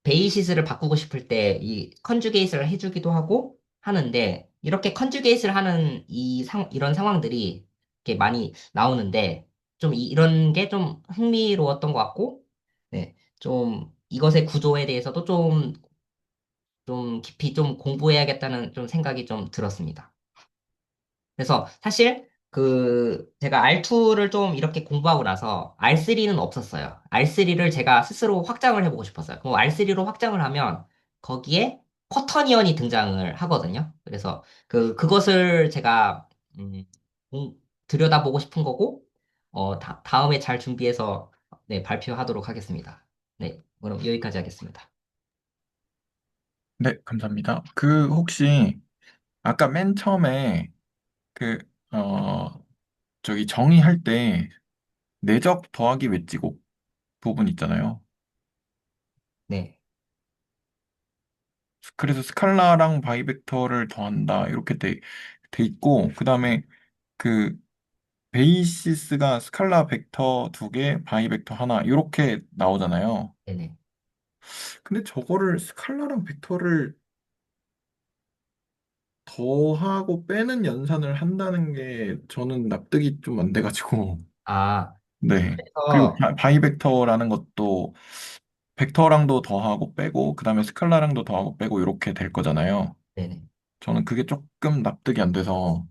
베이시스를 바꾸고 싶을 때 이 컨주게이트를 해주기도 하고 하는데, 이렇게 컨주게이트를 하는 이런 상황들이 이렇게 많이 나오는데, 좀 이런 게 좀 흥미로웠던 것 같고, 네, 좀 이것의 구조에 대해서도 좀 깊이 좀 공부해야겠다는 좀 생각이 좀 들었습니다. 그래서 사실 제가 R2를 좀 이렇게 공부하고 나서 R3는 없었어요. R3를 제가 스스로 확장을 해보고 싶었어요. 그럼 R3로 확장을 하면 거기에 쿼터니언이 등장을 하거든요. 그래서 그것을 제가 음, 들여다보고 싶은 거고, 다음에 잘 준비해서 네, 발표하도록 하겠습니다. 네, 그럼 여기까지 하겠습니다. 네, 감사합니다. 그 혹시 아까 맨 처음에 그, 어, 저기 정의할 때 내적 더하기 외지곱 부분 있잖아요. 네, 그래서 스칼라랑 바이벡터를 더한다 이렇게 돼 있고, 그 다음에 그 베이시스가 스칼라 벡터 두 개, 바이 벡터 하나 이렇게 나오잖아요. 네네. 근데 저거를 스칼라랑 벡터를 더하고 빼는 연산을 한다는 게 저는 납득이 좀 안 돼가지고. 아, 네. 그리고 그래서, 바이 벡터라는 것도 벡터랑도 더하고 빼고 그다음에 스칼라랑도 더하고 빼고 이렇게 될 거잖아요. 네네. 저는 그게 조금 납득이 안 돼서.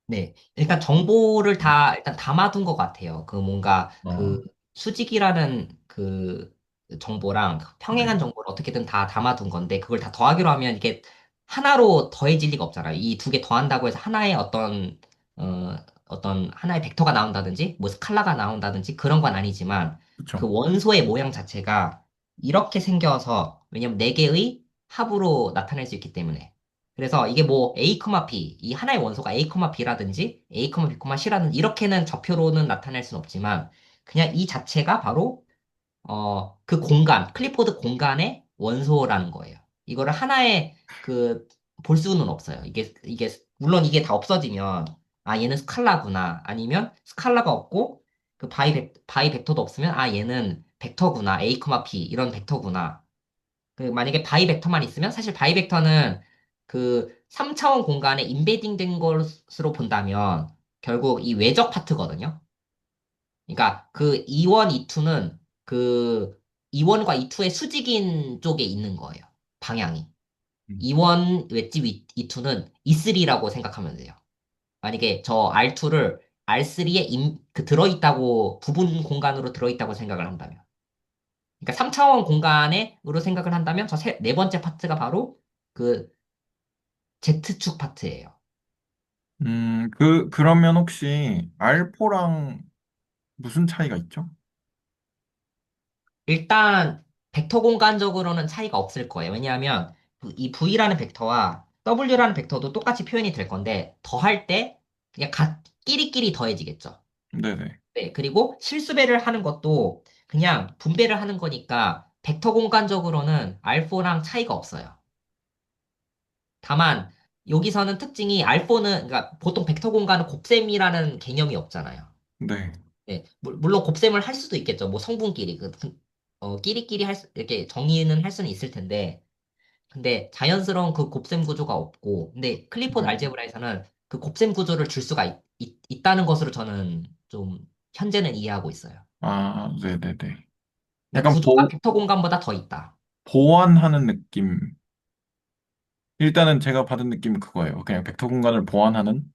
네. 일단 정보를 다 일단 담아둔 것 같아요. 그 뭔가 어, 그 수직이라는 그 정보랑 네. 평행한 정보를 어떻게든 다 담아둔 건데 그걸 다 더하기로 하면 이게 하나로 더해질 리가 없잖아요. 이 두 개 더한다고 해서 하나의 어, 어떤 하나의 벡터가 나온다든지 뭐 스칼라가 나온다든지 그런 건 아니지만 그 그렇죠. 원소의 모양 자체가 이렇게 생겨서 왜냐면 네 개의 합으로 나타낼 수 있기 때문에 그래서 이게 뭐 A, P, 이 하나의 원소가 A, B라든지 A, B, C라든지 이렇게는 좌표로는 나타낼 수는 없지만 그냥 이 자체가 바로 그 공간, 클리포드 공간의 원소라는 거예요. 이거를 하나의 볼 수는 없어요. 물론 이게 다 없어지면 아 얘는 스칼라구나 아니면 스칼라가 없고 그 바이 벡터도 없으면 아 얘는 벡터구나 A, P 이런 벡터구나 그 만약에 바이 벡터만 있으면 사실 바이 벡터는 그 3차원 공간에 인베딩 된 것으로 본다면 결국 이 외적 파트거든요. 그러니까 그 E1, E2는 그 E1과 E2의 수직인 쪽에 있는 거예요. 방향이. 음. E1 웨지 E2는 E3라고 생각하면 돼요. 만약에 저 R2를 R3에 들어있다고 부분 공간으로 들어있다고 생각을 한다면. 그러니까 3차원 공간으로 생각을 한다면 네 번째 파트가 바로 그 Z축 파트예요. 그러면 혹시 R4랑 무슨 차이가 있죠? 일단 벡터 공간적으로는 차이가 없을 거예요. 왜냐하면 이 V라는 벡터와 W라는 벡터도 똑같이 표현이 될 건데 더할 때 그냥 끼리끼리 더해지겠죠. 네네. 네, 그리고 실수배를 하는 것도 그냥 분배를 하는 거니까 벡터 공간적으로는 R4랑 차이가 없어요. 다만 여기서는 특징이 R4는 그러니까 보통 벡터 공간은 곱셈이라는 개념이 없잖아요. 네. 네, 물론 곱셈을 할 수도 있겠죠. 뭐 성분끼리 끼리끼리 이렇게 정의는 할 수는 있을 텐데, 근데 자연스러운 그 곱셈 구조가 없고, 근데 클리포드 네. 알제브라에서는 그 곱셈 구조를 줄 수가 있다는 것으로 저는 좀 현재는 이해하고 있어요. 아, 네네네. 그러니까 약간 구조가 벡터 공간보다 더 있다. 보완하는 느낌. 일단은 제가 받은 느낌은 그거예요. 그냥 벡터 공간을 보완하는?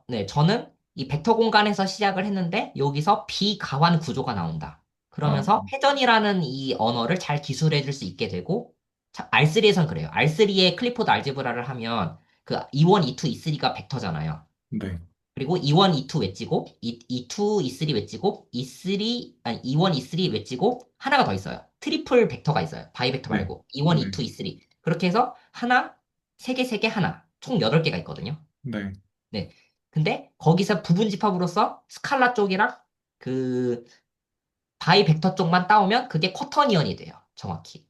네, 저는 이 벡터 공간에서 시작을 했는데 여기서 비가환 구조가 나온다. 아, 그러면서 회전이라는 이 언어를 잘 기술해 줄 수 있게 되고 R3에선 그래요. R3에 클리포드 알제브라를 하면 그 E1, E2, E3가 벡터잖아요. 네. 그리고 E1, E2 웨지고 E2, E3 웨지고 E3 아니 E1, E3 웨지고 하나가 더 있어요. 트리플 벡터가 있어요. 바이 벡터 네. 말고 E1, 네. E2, E3 그렇게 해서 하나, 세 개, 세 개, 하나 총 8개가 있거든요. 네. 네. 근데 거기서 부분 집합으로서 스칼라 쪽이랑 그 바이 벡터 쪽만 따오면 그게 쿼터니언이 돼요. 정확히.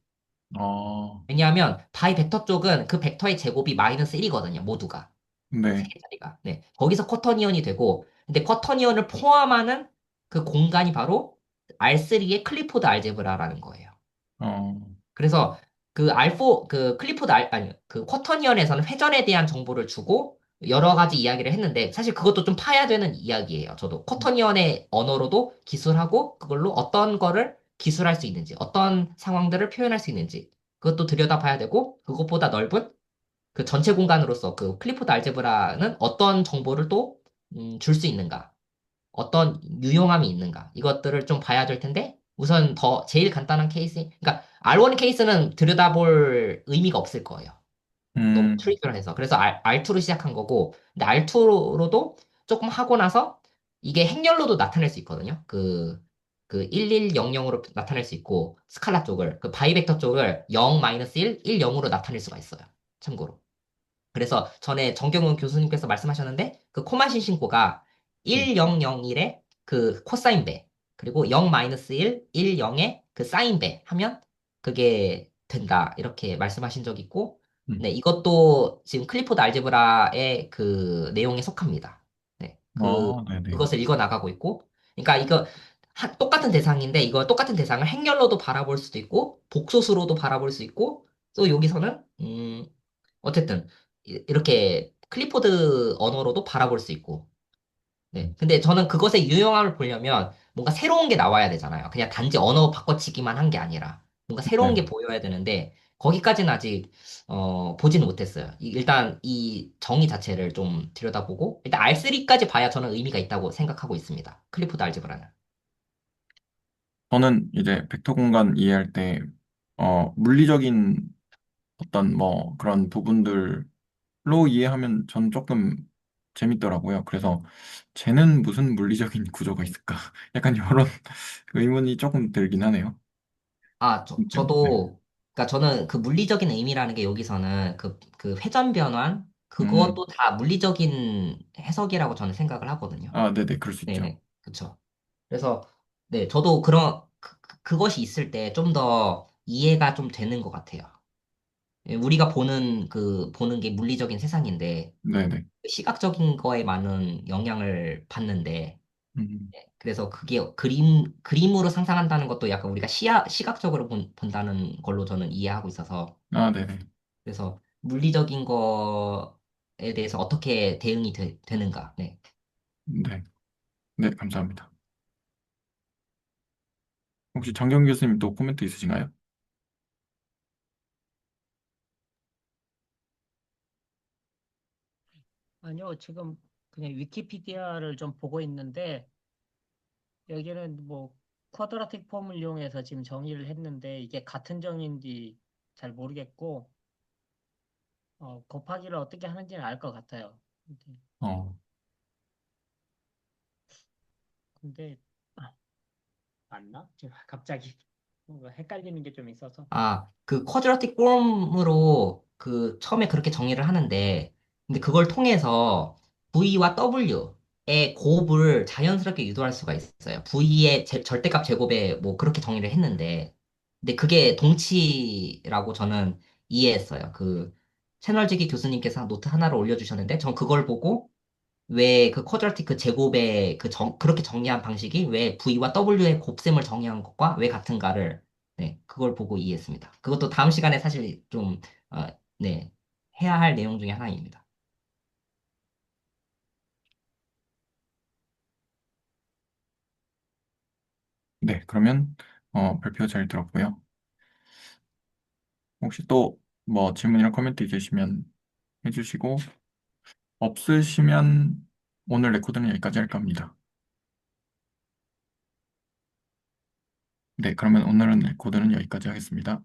어, 왜냐하면 바이 벡터 쪽은 그 벡터의 제곱이 마이너스 1이거든요. 모두가. 세 네. 개짜리가. 네. 거기서 쿼터니언이 되고 근데 쿼터니언을 포함하는 그 공간이 바로 R3의 클리포드 알제브라라는 거예요. 어, 그래서 그 아니, 그 쿼터니언에서는 회전에 대한 정보를 주고 여러 가지 이야기를 했는데 사실 그것도 좀 파야 되는 이야기예요. 저도 쿼터니언의 언어로도 기술하고 그걸로 어떤 거를 기술할 수 있는지, 어떤 상황들을 표현할 수 있는지 그것도 들여다봐야 되고 그것보다 넓은 그 전체 공간으로서 그 클리포드 알제브라는 어떤 정보를 또 줄 수 있는가? 어떤 유용함이 있는가 이것들을 좀 봐야 될 텐데 우선 제일 간단한 케이스 그러니까 R1 케이스는 들여다볼 의미가 없을 거예요. 너무 음, 트리vial해서 그래서 R2로 시작한 거고 근데 R2로도 조금 하고 나서 이게 행렬로도 나타낼 수 있거든요. 그 1100으로 나타낼 수 있고 스칼라 쪽을 그 바이벡터 쪽을 0, 1, 1, 0으로 나타낼 수가 있어요. 참고로. 그래서 전에 정경훈 교수님께서 말씀하셨는데 그 코만 신신코가 네. 1001의 그 코사인 배 그리고 0-1, 1, 0의 그 사인 배 하면 그게 된다 이렇게 말씀하신 적 있고 음. 네, 이것도 지금 클리포드 알제브라의 그 내용에 속합니다. 네, 네네. 그것을 읽어 나가고 있고, 그러니까 이거 똑같은 대상인데 이거 똑같은 대상을 행렬로도 바라볼 수도 있고, 복소수로도 바라볼 수 있고, 또 여기서는 어쨌든 이렇게 클리포드 언어로도 바라볼 수 있고, 네. 근데 저는 그것의 유용함을 보려면 뭔가 새로운 게 나와야 되잖아요. 그냥 단지 언어 바꿔치기만 한 게 아니라 뭔가 새로운 네. 게 보여야 되는데 거기까지는 아직 보지는 못했어요. 일단 이 정의 자체를 좀 들여다보고 일단 R3까지 봐야 저는 의미가 있다고 생각하고 있습니다. 클리포드 알제브라는. 저는 이제 벡터 공간 이해할 때, 물리적인 어떤 뭐 그런 부분들로 이해하면 전 조금 재밌더라고요. 그래서 쟤는 무슨 물리적인 구조가 있을까? 약간 이런 의문이 조금 들긴 하네요. 네. 저도, 그러니까 저는 그 물리적인 의미라는 게 여기서는 그 회전 변환, 음, 그것도 다 물리적인 해석이라고 저는 생각을 하거든요. 네네, 그럴 수 있죠. 네네. 그쵸. 그래서, 네, 저도 그것이 있을 때 좀 더 이해가 좀 되는 것 같아요. 예, 우리가 보는 게 물리적인 세상인데, 네네. 시각적인 거에 많은 영향을 받는데, 음, 그래서 그게 그림으로 상상한다는 것도 약간 우리가 시각적으로 본다는 걸로 저는 이해하고 있어서, 네네. 그래서 물리적인 거에 대해서 어떻게 대응이 되는가. 네. 네. 네, 감사합니다. 혹시 정경 교수님 또 코멘트 있으신가요? 아니요, 지금 그냥 위키피디아를 좀 보고 있는데 여기는 뭐 쿼드라틱 폼을 이용해서 지금 정의를 했는데 이게 같은 정의인지 잘 모르겠고 곱하기를 어떻게 하는지는 알 것 같아요. 어, 근데 맞나? 지금 갑자기 뭔가 헷갈리는 게 좀 있어서. 그 쿼드라틱 폼으로 처음에 그렇게 정의를 하는데, 근데 그걸 통해서 V와 W의 곱을 자연스럽게 유도할 수가 있어요. V의 절대값 제곱에 뭐 그렇게 정의를 했는데, 근데 그게 동치라고 저는 이해했어요. 채널지기 교수님께서 노트 하나를 올려주셨는데, 전 그걸 보고 왜 그 쿼드라틱 그 제곱의 그렇게 정리한 방식이 왜 V와 W의 곱셈을 정의한 것과 왜 같은가를 네, 그걸 보고 이해했습니다. 그것도 다음 시간에 사실 좀 네, 해야 할 내용 중에 하나입니다. 네, 그러면 발표 잘 들었고요. 혹시 또 뭐 질문이나 코멘트 있으시면 해주시고, 없으시면 오늘 레코드는 여기까지 할까 합니다. 네, 그러면 오늘은 레코드는 여기까지 하겠습니다.